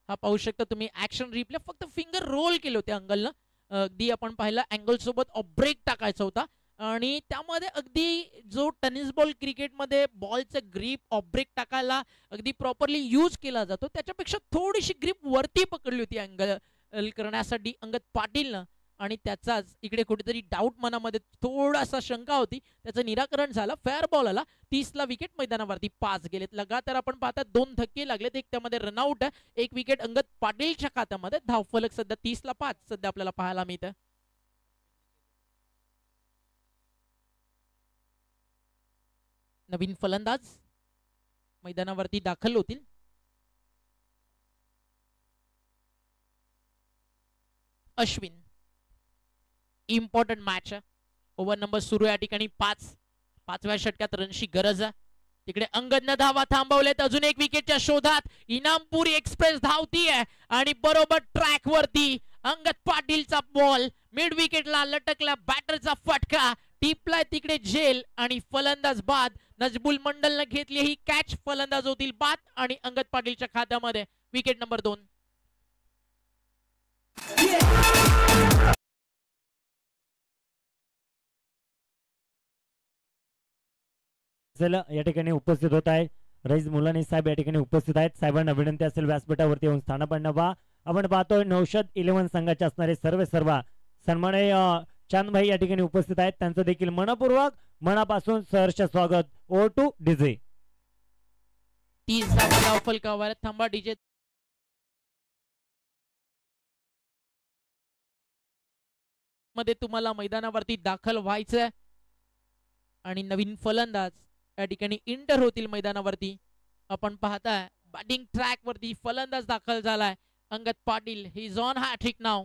हा पाहू शकता तुम्ही. ऍक्शन रिप्ले, फक्त फिंगर रोल केले होते अंगलनं. अगदी आपण पाहिलं अँगल सोबत ऑफ ब्रेक टाकायचा होता आणि त्यामध्ये अगदी जो टेनिस बॉल क्रिकेटमध्ये बॉलचं ग्रीप ऑफ ब्रेक टाकायला अगदी प्रॉपरली यूज केला जातो, त्याच्यापेक्षा थोडीशी ग्रीप वरती पकडली होती अँगल करण्यासाठी अंगद पाटीलनं. आणि त्याचाच इकडे कुठेतरी डाऊट मनामध्ये थोडासा शंका होती, त्याचं निराकरण झालं. फेअर बॉल आला. 30ला विकेट, मैदानावरती 5 गेलेत. लगातार आपण पाहतात 2 धक्के लागलेत. एक त्यामध्ये रनआउट आहे, एक विकेट अंगद पाटीलच्या खात्यामध्ये. धावफलक सध्या 30ला 5 सध्या आपल्याला पाहायला मिळतं. नवीन फलंदाज मैदानावरती दाखल होतील. अश्विन. इम्पॉर्टंट मॅच आहे. ओव्हर नंबर सुरू या ठिकाणी 5व्या षटकात रनची गरज आहे. तिकडे अंगदनं धावा थांबवलेत. अजून एक विकेटच्या शोधात इनामपुरी एक्सप्रेस धावतीये आणि बरोबर ट्रॅक वरती अंगद पाटीलचा बॉल मिड विकेटला लटकला. बॅटरचा फटका टिपलाय तिकडे झेल आणि फलंदाज बाद. नजबुल मंडलनं घेतली ही कॅच. फलंदाज होतील बाद आणि अंगद पाटीलच्या खात्यामध्ये विकेट नंबर 2. या ठिकाणी उपस्थित होत आहे रईस मुलानी साहेब या ठिकाणी उपस्थित आहेत. साहेबांना विनंती असेल व्यासपीठावरती येऊन स्थानापन्न व्हा. आपण पाहतोय नौशद 11 संघाचे असणारे सर्व सन्माननीय चांदभाई या ठिकाणी उपस्थित आहेत. त्यांचं देखील मनपूर्वक मनापासून सहर्ष स्वागत. O two DJ. 30 धावा फलकावर. थांबा डीजे. मध्ये तुम्हाला मैदानावरती दाखल व्हायचंय आणि नवीन फलंदाज या ठिकाणी इंटर होतील मैदानावरती. आपण पाहताय बॅटिंग ट्रॅक वरती फलंदाज दाखल झालाय Angad Patil. He is on hat trick नाव.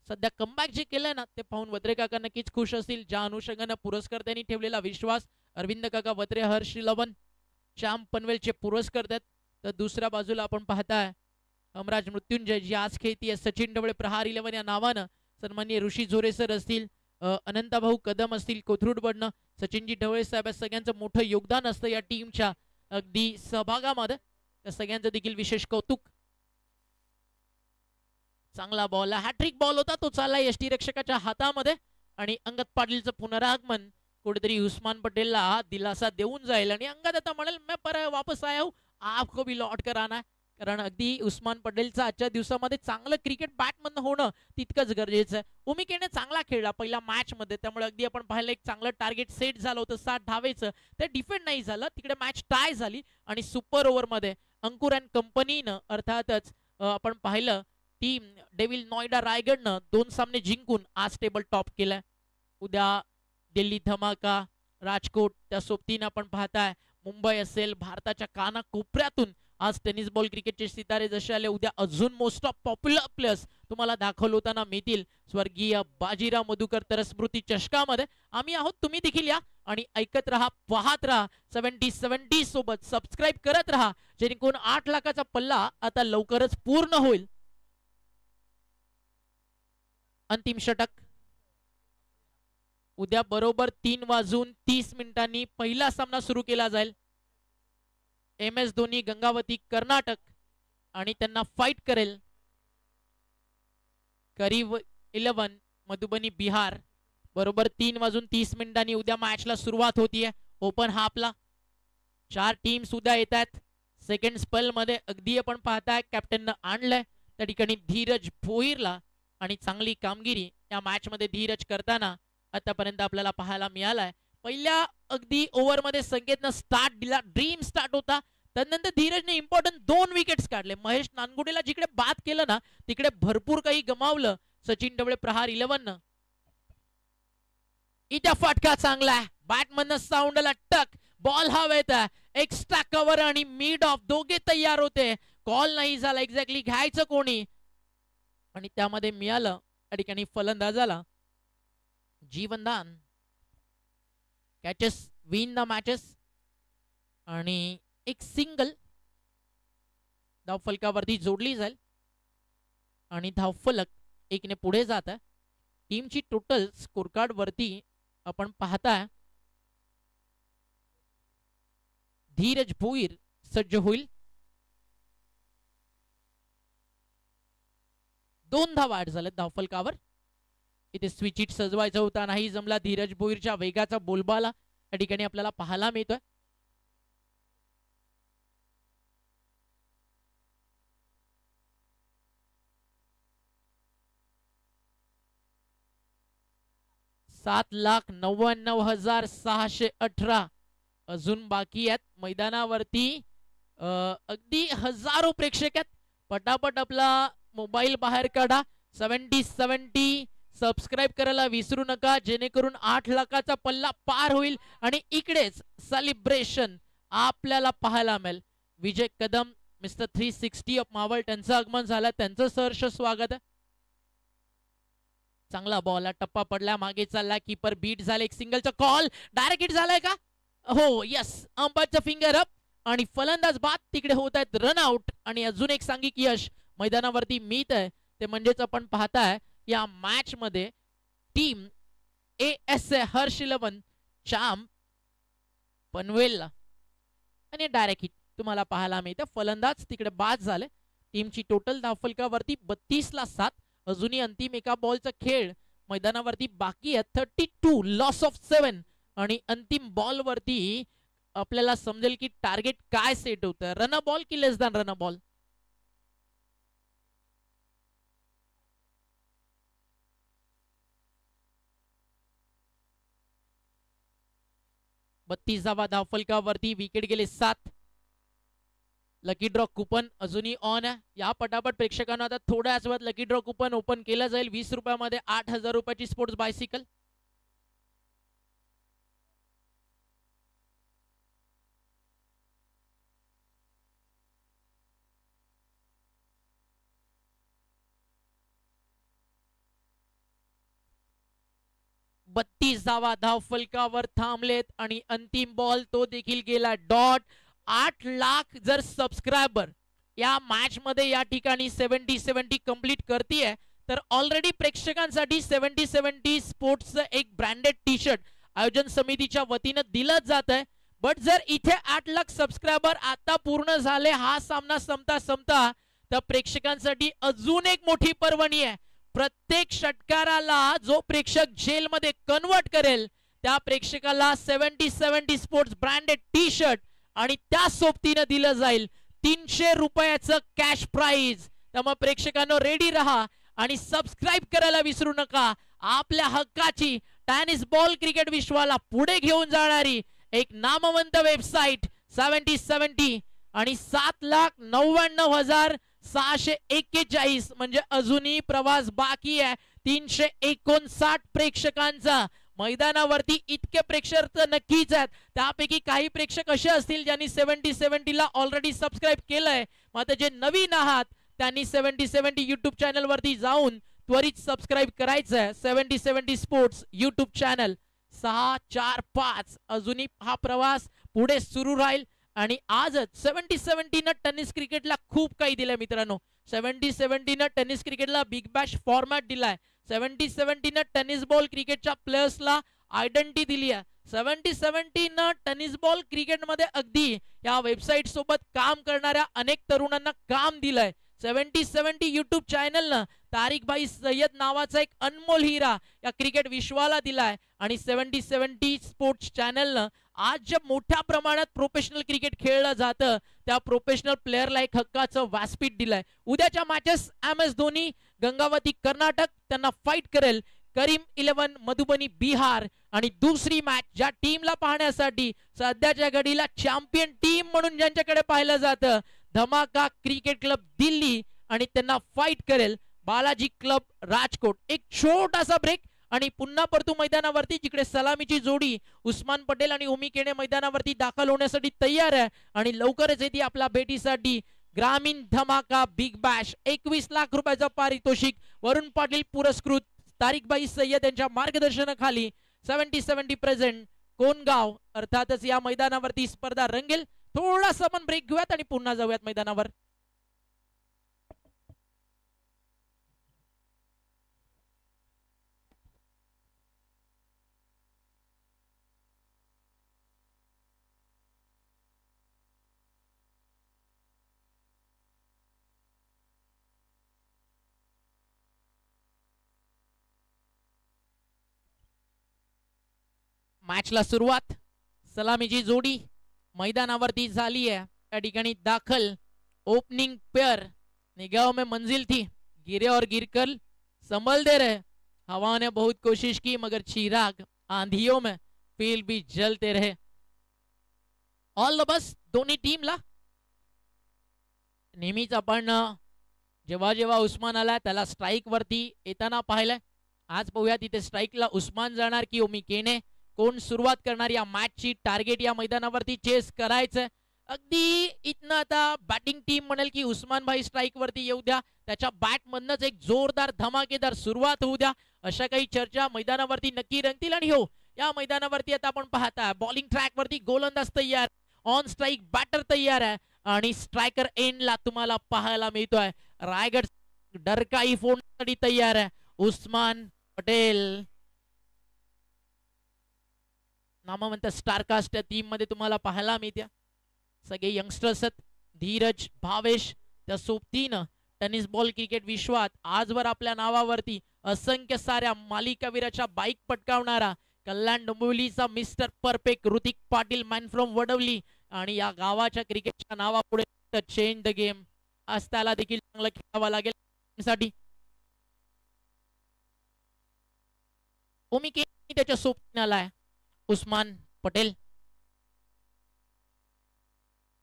सध्या कमबॅक जे केलंय ना ते पाहून वत्रे काका नक्कीच खुश असतील. ज्या अनुषंगाने पुरस्कर्त्यांनी ठेवलेला विश्वास, अरविंद काका वत्रे, हर्ष लवन, श्याम पनवेलचे पुरस्कर्ते. तर दुसऱ्या बाजूला आपण पाहताय हमराज मृत्युंजय जी आज खेळतीये सचिन ढवळे प्रहार 11 या नावानं. सन्माननीय ऋषी झोरे सर असतील, अनंता भाऊ कदम असतील कोथरूडवरनं, सचिनजी ढवळे साहेब, सगळ्यांचं मोठं योगदान असतं या टीमच्या अगदी सहभागामध्ये. त्या सगळ्यांचं देखील विशेष कौतुक. चांगला बॉल, हॅट्रिक बॉल होता तो, चालला यष्टीरक्षकाच्या हातामध्ये आणि अंगद पाटीलचं पुनरागमन कुठेतरी उस्मान पटेलला दिलासा देऊन जाईल आणि अंगद आता म्हणेल मैं पर वापस आया हूं, आपको भी लौट कर आना है. कारण अगदी उस्मान पटेलचं आजच्या दिवसामध्ये चांगलं क्रिकेट बॅटमन होणं तितकंच गरजेचं आहे. उमिकेने चांगला खेळला पहिल्या मॅच मध्ये, त्यामुळे अगदी आपण पाहिलं एक चांगलं टार्गेट सेट झालं होतं 60 धावेचं, ते डिफेंड नाही झालं, तिकडे मॅच टाय झाली आणि सुपर ओव्हर मध्ये अंकुर अँड कंपनीनं अर्थातच आपण पाहिलं टीम डेव्हिल नोएडा रायगडनं 2 सामने जिंकून आज टेबल टॉप केलाय. उद्या दिल्ली धमाका, राजकोट, त्या सोबतीनं आपण पाहताय मुंबई असेल, भारताच्या कानाकोपऱ्यातून आज टेनिस बॉल क्रिकेटचे सितारे जसे आले, उद्या अजून मोस्ट ऑफ पॉप्युलर प्लेयर्स तुम्हाला दाखवताना मिळतील. स्वर्गीय बाजीराव मधुकर तर स्मृती चषकामध्ये आम्ही आहोत, तुम्ही देखील या आणि ऐकत राहा, पाहत राहा. 70-70 सोबत सबस्क्राईब करत राहा, जेणेकरून 8 लाखाचा पल्ला आता लवकरच पूर्ण होईल. अंतिम षटक उद्या बरोबर 3:30 पहिला सामना सुरू केला जाईल. MS धोनी गंगावती कर्नाटक आणि त्यांना फाईट करेल करीब 11 मधुबनी बिहार. बरोबर 3:30 उद्या मॅचला सुरुवात होतीये. ओपन हाफला 4 टीम्स उद्या येत आहेत. सेकंड स्पेल मध्ये अगदी आपण पाहताय कॅप्टननं आणलंय त्या ठिकाणी धीरज भोईरला आणि चांगली कामगिरी या मॅच मध्ये धीरज करताना आतापर्यंत आपल्याला पाहायला मिळालाय. पहिल्या अगदी ओव्हर मध्ये संकेतनं स्टार्ट दिला, ड्रीम स्टार्ट होता, त्यानंतर धीरजने इम्पॉर्टंट 2 विकेट्स काढले. महेश नानगुडेला जिकडे बाद केलं ना तिकडे भरपूर काही गमावलं. सचिन डबळे प्रहार 11 इथं फटका चांगला आहे, बॅटमन साऊंडला टक, बॉल हवेत, एक्स्ट्रा कव्हर आणि मिड ऑफ दोघे तयार होते. कॉल नाही झाला, एक्झॅक्टली घ्यायचं कोणी आणि त्यामध्ये मिळालं त्या ठिकाणी फलंदाजाला जीवनदान. कॅचेस विन द मॅचेस आणि एक सिंगल धावफलकावरती जोडली जाईल आणि धावफलक 1 ने पुढे जात आहे. टीमची टोटल स्कोर कार्ड वरती आपण पाहताय धीरज भोईर सज्ज होईल. 2 धावा ऍड झाल्यात धावफलकावर. इथे स्विच हिट सजवायचा होता, नाही जमला. धीरज भोईरच्या वेगाचा बोलबाला या ठिकाणी आपल्याला पाहायला मिळतोय. $7,99,618 अजून बाकी आहेत मैदानावरती. अगदी हजारो प्रेक्षक आहेत. पटापट आपला मोबाईल बाहेर काढा, 70-70 सबस्क्राईब करायला विसरू नका, जेणेकरून 8 लाखाचा पल्ला पार होईल आणि इकडेच सेलिब्रेशन आपल्याला पाहायला मिळेल. विजय कदम मिस्टर 360 ऑफ मावळ त्यांचं आगमन झालं, त्यांचं सहर्ष स्वागत आहे. चांगला बॉल, टप्पा पडला, मागे चालला, कीपर बीट झाले, एक सिंगलचा कॉल डायरेक्ट हिट झालाय का? हो यस, अंपायरचं फिंगर अप आणि फलंदाज बाद. तिकडे होत आहेत रन आउट आणि अजून एक सांघिक यश मैदानावरती मिळत आहे. ते म्हणजेच आपण पाहताय या मॅच मध्ये टीम ASA हर्ष 11 चाम पनवेलला आणि डायरेक्ट हिट तुम्हाला पाहायला मिळतं. फलंदाज तिकडे बाद झाले. टीमची टोटल धावफलकावरती 32-7. अजूनही अंतिम एका बॉलचा खेळ मैदानावरती बाकी आहे. 32 लॉस ऑफ 7 आणि अंतिम बॉल वरती आपल्याला समजेल की टार्गेट काय सेट होतं, रन बॉल की लेस दॅन रन बॉल. बत्तीसावा धावफलकावरती विकेट गेले 7. लकी ड्रॉ कुपन अजूनही ऑन आहे. या पटापट प्रेक्षकांना आता थोड्याच वेळात लकी ड्रॉ कुपन ओपन केलं जाईल. 20 रुपयामध्ये 8,000 रुपयाची स्पोर्ट्स बायसिकल. बत्तीसावा धावफलकावर थांबलेत आणि अंतिम बॉल तो देखील गेला डॉट. 8 लाख जर सबस्क्रायबर या मॅच मध्ये या ठिकाणी 70-70 कंप्लीट करतीये तर ऑलरेडी प्रेक्षकांसाठी 70-70 स्पोर्ट्सचं एक ब्रँडेड टी शर्ट आयोजन समितीच्या वतीनं दिलं जात आहे. बट जर इथे 8 लाख सबस्क्रायबर आता पूर्ण झाले, हा सामना संपता तर प्रेक्षकांसाठी अजून एक मोठी पर्वणी आहे. प्रत्येक षटकाराला जो प्रेक्षक जेलमध्ये कन्वर्ट करेल त्या प्रेक्षकाला 70-70 स्पोर्ट्स ब्रँडेड टी शर्ट आणि त्या सोबतीनं दिलं जाईल 300 रुपयाचं कॅश प्राइज. त्यामुळे प्रेक्षकांनो रेडी राहा आणि सबस्क्राईब करायला विसरू नका. आपल्या हक्काची टेनिस बॉल क्रिकेट विश्वाला पुढे घेऊन जाणारी एक नामवंत वेबसाईट 70-70 आणि 7,99,641 म्हणजे अजूनही प्रवास बाकी आहे. 359 प्रेक्षकांचा मैदानावरती इतके प्रेक्षक तर नक्कीच आहेत. त्यापैकी काही प्रेक्षक असे असतील ज्यांनी 70-70 ला ऑलरेडी सबस्क्राईब केलंय. मात्र जे नवीन आहात त्यांनी 70-70 युट्यूब चॅनल वरती जाऊन त्वरित सबस्क्राईब करायचं आहे. 70-70 स्पोर्ट्स युट्यूब चॅनल 645. अजूनही हा प्रवास पुढे सुरू राहील आणि आजच 70-70 न टेनिस क्रिकेटला खूप काही दिलंय मित्रांनो. 70-70 न टेनिस क्रिकेटला बिग बॅश फॉर्मॅट दिलाय. 70-70 न टेनिस बॉल क्रिकेटच्या प्लेयर्सला आयडेंटिटी दिली आहे. 70-70 न टेनिस बॉल क्रिकेटमध्ये अगदी या वेबसाईट सोबत काम करणाऱ्या अनेक तरुणांना काम दिलंय. 70-70 युट्यूब चॅनलनं तारिकभाई सय्यद नावाचा एक अनमोल हिरा या क्रिकेट विश्वाला दिलाय आणि 70-70 स्पोर्ट्स चॅनलनं आज जे मोठ्या प्रमाणात प्रोफेशनल क्रिकेट खेळलं जातं त्या प्रोफेशनल प्लेयरला एक हक्काचं व्यासपीठ दिलंय. उद्याच्या मॅचेस MS धोनी गंगावती कर्नाटक त्यांना फाईट करेल करीम 11 मधुबनी बिहार आणि दुसरी मॅच ज्या टीमला पाहण्यासाठी सध्याच्या घडीला चॅम्पियन टीम म्हणून ज्यांच्याकडे पाहिलं जातं धमाका क्रिकेट क्लब दिल्ली आणि त्यांना फाईट करेल बालाजी क्लब राजकोट. एक छोटासा ब्रेक आणि पुन्हा परतू मैदानावरती जिकडे सलामीची जोडी उस्मान पटेल आणि ओमी केणे मैदानावरती दाखल होण्यासाठी तयार आहे आणि लवकरच येते आपल्या भेटीसाठी ग्रामीण धमाका बिग बॅश. 21 लाख रुपयाचं पारितोषिक वरुण पाटील पुरस्कृत तारिकभाई सय्यद यांच्या मार्गदर्शनाखाली 70-70 प्रेझेंट कोणगाव. अर्थातच या मैदानावरती स्पर्धा रंगेल. थोडासा आपण ब्रेक घेऊयात आणि पुन्हा जाऊयात मैदानावर. मॅचला सुरुवात. सलामीची जोडी मैदानावरती झाली है. या ठिकाणी दाखल ओपनिंग पेयर निगाहों में मंजिल थी. गिरे और गिरकर संभल दे रहे. हवा ने बहुत कोशिश की मगर चिराग आंधियों में फील्ड भी जलते रहे. ऑल द बेस्ट दोन्ही टीमला. नेहमीच आपण जेव्हा जेव्हा उस्मान आला त्याला स्ट्राइक वरती येताना पाहिलंय. आज पाहूया तिथे स्ट्राइकला उस्मान जाणार की ओमी केने. कोण सुरुवात करणार या मॅचची. टार्गेट या मैदानावरती चेस करायचं. अगदी इथनं आता बॅटिंग टीम म्हणेल की उस्मान भाई स्ट्राइक वरती येऊ द्या. त्याच्या बॅट मधनच एक जोरदार धमाकेदार सुरुवात होऊ द्या. अशा काही चर्चा मैदानावरती नक्की रंगतील. आणि हो या मैदानावरती आता आपण पाहता बॉलिंग ट्रॅक वरती गोलंदाज तयार. ऑन स्ट्राइक बॅटर तयार आहे आणि स्ट्रायकर एंडला तुम्हाला पाहायला मिळतोय रायगड डरकाई फोडण्यासाठी तयार आहे उस्मान पटेल. नामवंत स्टारकास्ट टीम मध्ये तुम्हाला पाहायला मिळत्या. सगळे यंगस्टर्स आहेत. धीरज भावेश त्या सोबतीनं टेनिस बॉल क्रिकेट विश्वात आजवर आपल्या नावावरती असंख्य साऱ्या मालिकावीराच्या बाईक पटकावणारा कल्याण डोंबिवलीचा mister perfect Hrithik Patil man from Vadavali आणि या गावाच्या क्रिकेटच्या नावापुढे चेंज द गेम. आज त्याला देखील चांगलं खेळावं लागेल साठी. ओमी केने त्याच्या सोबतीनं आलाय उस्मान पटेल.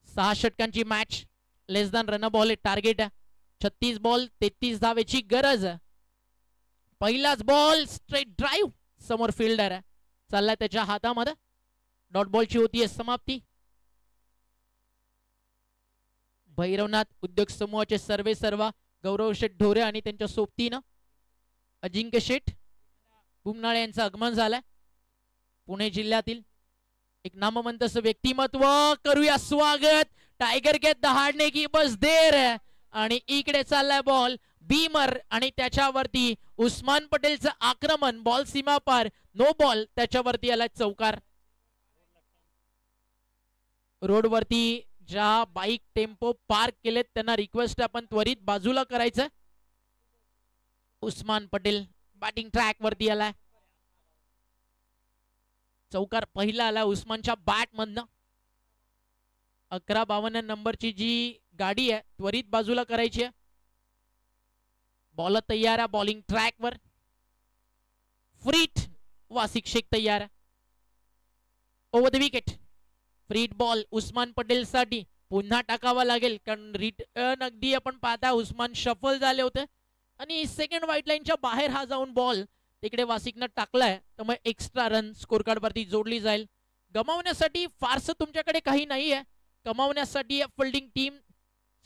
6 षटकांची मॅच. लेस दॅन रन बॉल टार्गेट आहे. 36 बॉल 33 धावेची गरज आहे. पहिलाच बॉल स्ट्रेट ड्राईव्ह समोर फिल्डर आहे चाललाय त्याच्या हातामध्ये. डॉट बॉलची होतीये समाप्ती. भैरवनाथ उद्योग समूहाचे सर्वे सर्वा गौरव शेठ ढोरे आणि त्यांच्या सोबतीनं अजिंक्य शेठ बुमनाळे यांचं आगमन झालंय. पुणे जिल्ह्यातील एक नामवंत व्यक्तिमत्व. करूया स्वागत. टायगर के दहाड़ने की बस देर है. आणि इकडे चाललाय बॉल बीमर आणि त्याच्यावरती उस्मान पटेलचं आक्रमण. बॉल सीमा पार. No ball. त्याच्यावरती आलाय चौकार. रोडवरती ज्या बाईक टेम्पो पार्क केलेत त्यांना रिक्वेस्ट आपण त्वरित बाजूला करायचं. उस्मान पटेल बॅटिंग ट्रॅक वरती आलाय. चौकार पहिला आला उस्मानच्या बॅट मधनं. 11-52 नंबरची जी गाडी आहे त्वरित बाजूला करायची आहे. बॉल तयार आहे बॉलिंग ट्रॅक वर. फ्रीट वासिक शेख तयार आहे. Over the wicket. फ्रीट बॉल उस्मान पटेल साठी पुन्हा टाकावा लागेल कारण रिटर्न अगदी आपण पाहता उस्मान शफल झाले होते आणि सेकंड व्हाईट लाईनच्या बाहेर हा जाऊन बॉल तिकडे वासिकनं टाकलाय. त्यामुळे एक्स्ट्रा रन स्कोर कार्ड वरती जोडली जाईल. गमावण्यासाठी फारसं तुमच्याकडे काही नाही आहे. कमावण्यासाठी फिल्डिंग टीम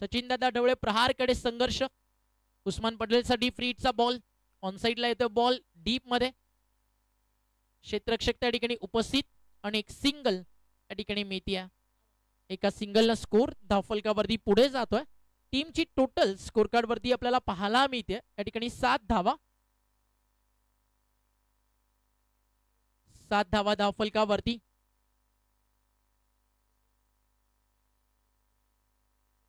सचिन दादा ढवळे प्रहारकडे संघर्ष. उस्मान पटेल साठी फ्रीटचा बॉल ऑन साइडला येतो. बॉल डीप मध्ये. क्षेत्ररक्षक त्या ठिकाणी उपस्थित आणि एक सिंगल त्या ठिकाणी मिळते. एका सिंगलला स्कोर धावफलकावरती पुढे जातोय. टीमची टोटल स्कोर कार्ड वरती आपल्याला पाहायला मिळते या ठिकाणी 7 धावा. 7 धावा धावफलकावरती.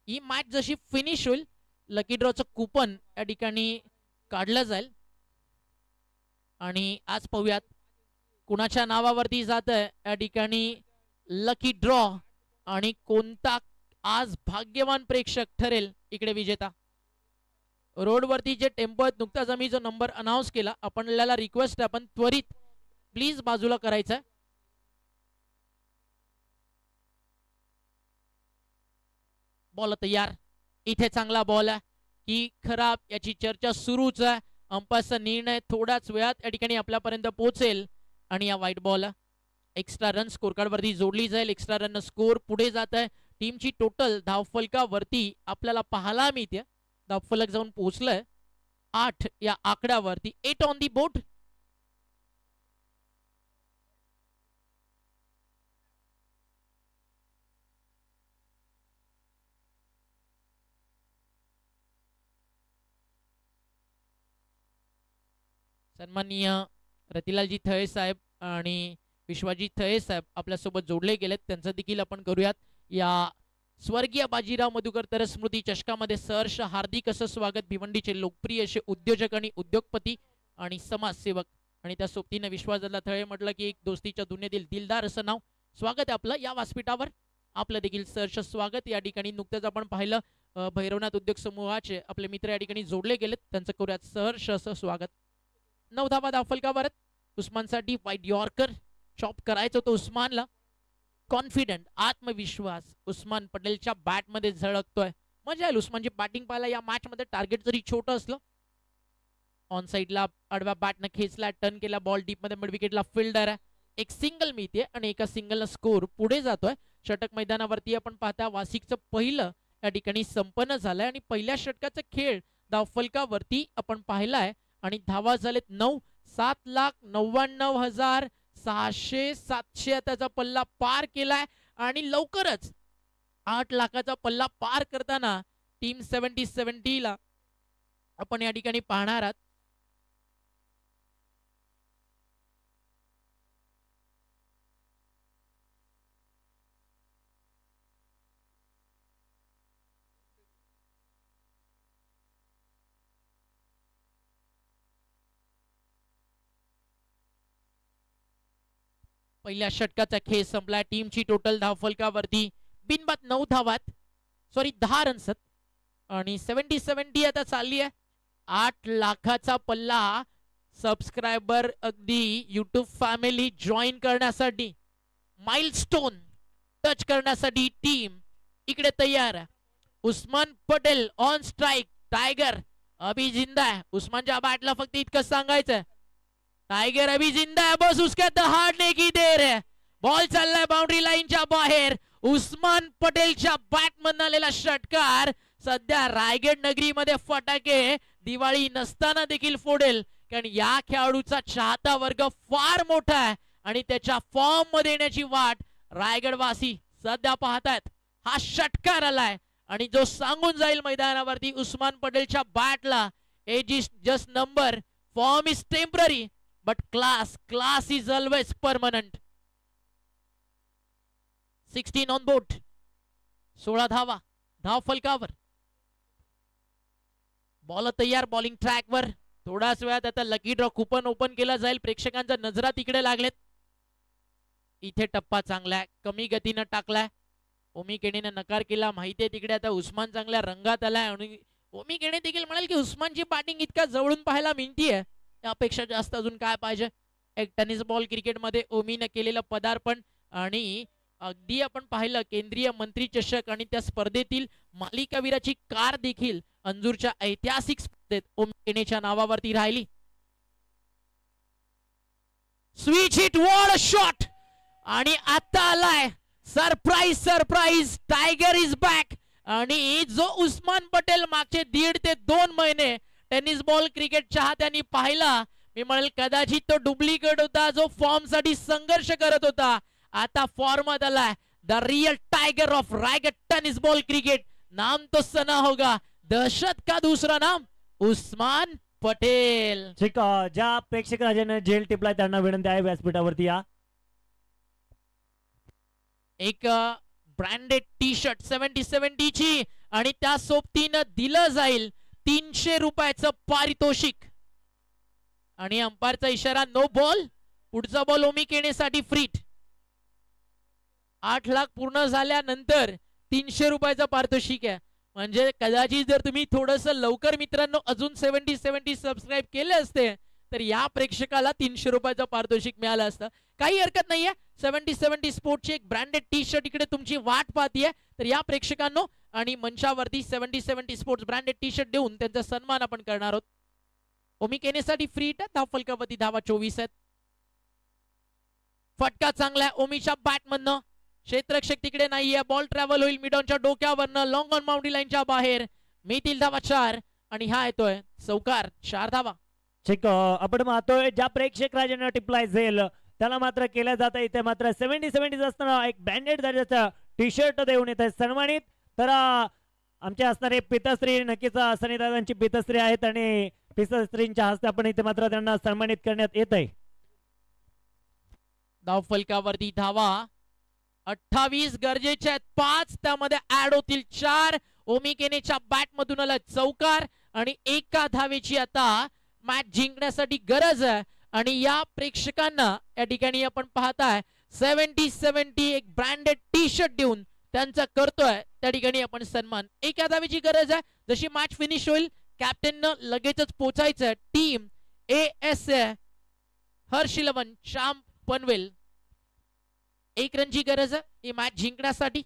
ही मॅच जशी फिनिश होईल लकी ड्रॉचं कुपन या ठिकाणी काढलं जाईल आणि आज पाहूयात कुणाच्या नावावरती जात आहे या ठिकाणी लकी ड्रॉ आणि कोणता आज भाग्यवान प्रेक्षक ठरेल इकडे विजेता. रोडवरती जे टेम्पो आहेत नुकताच आम्ही जो नंबर अनाउन्स केला आपल्याला रिक्वेस्ट आपण त्वरित प्लीज बाजूला करायचा. बॉल तयार. इथे चांगला बॉल आहे की खराब याची चर्चा सुरूच आहे. अंपायरचा निर्णय थोड्याच वेळात या ठिकाणी आपल्यापर्यंत पोहोचेल आणि या white ball extra run score card वरती जोडली जाईल. एक्स्ट्रा रन स्कोर पुढे जात आहे. टीमची टोटल धावफलकावरती आपल्याला पाहायला मिळते. धावफलक जाऊन पोहोचलंय 8 या आकड्यावरती. 8 ऑन दी बोर्ड. सन्माननीय रतिलालजी थळे साहेब आणि विश्वाजी थळे साहेब आपल्यासोबत जोडले गेलेत. त्यांचं देखील आपण करूयात या स्वर्गीय बाजीराव मधुकर तरस स्मृती चषकामध्ये सहर्ष हार्दिक असं स्वागत. भिवंडीचे लोकप्रिय असे उद्योजक आणि उद्योगपती आणि समाजसेवक आणि त्या सोबतीने विश्वासदादा थळे म्हटलं की एक दोस्तीच्या दुनियेतील दिलदार असं नाव. स्वागत आहे आपलं या व्यासपीठावर. आपलं देखील सहर्ष स्वागत. या ठिकाणी नुकतंच आपण पाहिलं भैरवनाथ उद्योग समूहाचे आपले मित्र या ठिकाणी जोडले गेलेत. त्यांचं करूयात सहर्ष असं स्वागत. 9 धावा धावफलकावर. उस्मानसाठी वाईट यॉर्कर चॉप करायचं होतं उस्मानला. कॉन्फिडंट आत्मविश्वास उस्मान पटेलच्या बॅट मध्ये झळकतोय. मजा येईल उस्मानची बॅटिंग पाहायला या मॅच मध्ये. टार्गेट जरी छोटं असलं. ऑन साइडला आडव्या बॅटनं खेचला टर्न केला बॉल डीप मध्ये मिड विकेटला फिल्डर आहे. एक सिंगल मिळते आणि एका सिंगलला स्कोर पुढे जातोय. षटक मैदानावरती आपण पाहता वासिकचं पहिलं या ठिकाणी संपन्न झालंय आणि पहिल्या षटकाचा खेळ धावफलकावरती आपण पाहिलाय आणि धावा झालेत 9. 7,99,600 त्याचा पल्ला पार केलाय आणि लवकरच 8 लाखाचा पल्ला पार करताना टीम 70 ला आपण या ठिकाणी पाहणार आहात. पहिल्या षटकाचा खेळ संपला. टीमची टोटल धावफलकावरती बिनबाद 9 धावात 10 रन्स आणि 70 आता चालली आहे. 8 लाखाचा पल्ला सबस्क्रायबर अगदी युट्यूब फॅमिली जॉईन करण्यासाठी माइलस्टोन टच करण्यासाठी टीम इकडे तयार आहे. Usman Patel on strike. Tiger अभी जिंदा है. उस्मानच्या बॅटला फक्त इतकं सांगायचं टाइगर अभी जिंदा है बस उसके दहाड़ने की देर है. बॉल चल रहा है बाउंड्री लाईनच्या बाहेर. उस्मान पटेलच्या बॅट मधून आलेला षटकार सध्या रायगड नगरीमध्ये फटाके दिवाळी नसताना देखील फोडेल कारण या खेळाडूचा चाहता वर्ग फार मोठा आहे आणि त्याच्या फॉर्म मध्ये येण्याची वाट रायगडवासी सध्या पाहतायत. हा षटकार आलाय आणि जो सांगून जाईल मैदानावरती उस्मान पटेलच्या बॅटला age is just number. Form is temporary but class is always permanent. 16 on board. 16 धावा धाव फलकावर. बॉल तयार बॉलिंग ट्रॅकवर. थोड्याच वेळात आता लकी ड्रॉ कुपन ओपन केला जाईल. प्रेक्षकांच्या नजरा तिकडे लागलेत. इथे टप्पा चांगला आहे, कमी गतीनं टाकलाय. ओमी केणेने नकार केला. माहितीये तिकडे आता उस्मान चांगल्या रंगात आलाय आणि ओमी केणे देखील म्हणाल की उस्मानची बॅटिंग इतका जवळून पाहायला मिळतीये, त्यापेक्षा जास्त अजून काय पाहिजे. एक टेनिस बॉल क्रिकेटमध्ये ओमीने केलेलं पदार्पण आणि अगदी आपण पाहिलं केंद्रीय मंत्री चषक आणि त्या स्पर्धेतील मालिकावीराची कार देखील अंजूरच्या ऐतिहासिक स्पर्धेत ओमी केणेच्या नावावरती राहिली. स्विच हिट वॉल शॉट आणि आता आलाय surprise surprise tiger is back. आणि जो उस्मान पटेल मागचे 1.5 ते 2 महिने टेनिस बॉल क्रिकेट चाहत्यांनी पाहिला, मी म्हणेल कदाचित तो डुप्लिकेट होता जो फॉर्म साठी संघर्ष करत होता, आता फॉर्मात आलाय. The real tiger of Raigad tennis ball cricket. नाम तो सना होगा, दहशत का दूसरा नाम उस्मान पटेल. ठीक, ज्या प्रेक्षक राजाने जेल टिपलाय त्यांना विनंती आहे व्यासपीठावरती या. एक ब्रँडेड टी शर्ट 70-70 ची आणि त्या सोबतीनं दिलं जाईल 300 रुपयाचं पारितोषिक. आणि अंपायरचा इशारा नो बॉल. पुढचा बॉल ओमी केणेसाठी फ्रीट. 8 लाख पूर्ण झाल्यानंतर 300 रुपयाचं पारितोषिक आहे. म्हणजे कदाचित जर तुम्ही थोडस लवकर मित्रांनो अजून 70-70 सबस्क्राईब केले असते तर या प्रेक्षकाला 300 रुपयाचं पारितोषिक मिळालं असतं. काही हरकत नाहीये. 70-70 स्पोर्टची एक ब्रँडेड टी शर्ट इकडे तुमची वाट पाहतीये. तर या प्रेक्षकांनो आणि मंचावरती 70-70 स्पोर्ट्स ब्रँडेड टी शर्ट देऊन त्यांचा सन्मान आपण करणार आहोत. ओमी केनेसाठी फ्री हिट. धाव फलकावरती धावा 24 आहेत. फटका चांगला आहे ओमीच्या बॅट मधनं. क्षेत्ररक्षक तिकडे नाहीये. बॉल ट्रॅव्हल होईल मिडॉनच्या डोक्यावरनं लॉंग ऑन बाउंड्री लाईनच्या बाहेर. मिळतील धावा 4 आणि हा येतोय चौकार. 4 धावा. ठीक, आपण पाहतोय ज्या प्रेक्षक राजाने टिपलाय झेल त्याला मात्र केलं जातं इथे मात्र 70-70 असताना एक ब्रँडेड दर्जाचा टी शर्ट देऊन येत आहे सन्मानित. तर आमचे असणारे पिताश्री नक्कीच सनीदादांची पिताश्री आहेत आणि पिताश्रींच्या हस्ते आपण इथे मात्र त्यांना सन्मानित करण्यात येत आहे. धाव फलकावरती धावा 28 गरजेचे आहेत. 5 त्यामध्ये ऍड होतील. 4 ओमी केनेच्या बॅट मधून आला चौकार आणि एका धावेची आता मॅच जिंकण्यासाठी गरज आहे. आणि या प्रेक्षकांना या ठिकाणी आपण पाहताय 70-70 एक ब्रँडेड टी शर्ट देऊन त्यांचा करतोय त्या ठिकाणी आपण सन्मान. एका धावेची गरज आहे. जशी मॅच फिनिश होईल कॅप्टननं लगेचच पोचायचं. टीम ASA हर्षिलवन श्याम पनवेल 1 रनची गरज आहे ही मॅच जिंकण्यासाठी.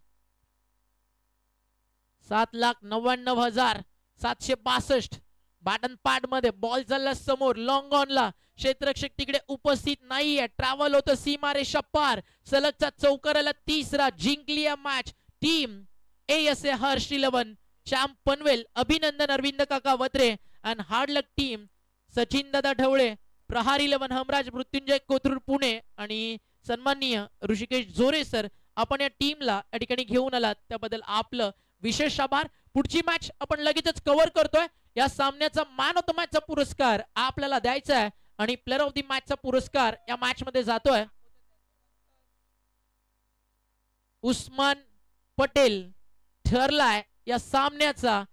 7,99,762 बॅटन पॅड मध्ये बॉल चालला समोर लॉंग ऑनला. क्षेत्ररक्षक तिकडे उपस्थित नाहीये. ट्रॅव्हल होतं सीमारेषा पार. सलगचा चौकाराला 3रा. जिंकली या मॅच टीम ASA हर्षिलवन श्याम पनवेल. अभिनंदन अरविंद काका Vatre and hard luck team Sachin दादा ढवळे प्रहार 11 हमराज मृत्युंजय कोथरूड पुणे आणि सन्माननीय ऋषिकेश जोरे सर आपण या टीमला या ठिकाणी घेऊन आलात त्याबद्दल आपलं विशेष आभार. पुढची मॅच आपण लगेचच कव्हर करतोय. या सामन्याचा मॅन ऑफ द मॅचचा पुरस्कार आपल्याला द्यायचा आहे आणि प्लेअर ऑफ द मॅचचा पुरस्कार या मॅच मध्ये जातोय उस्मान पटेल ठरलाय या सामन्याचा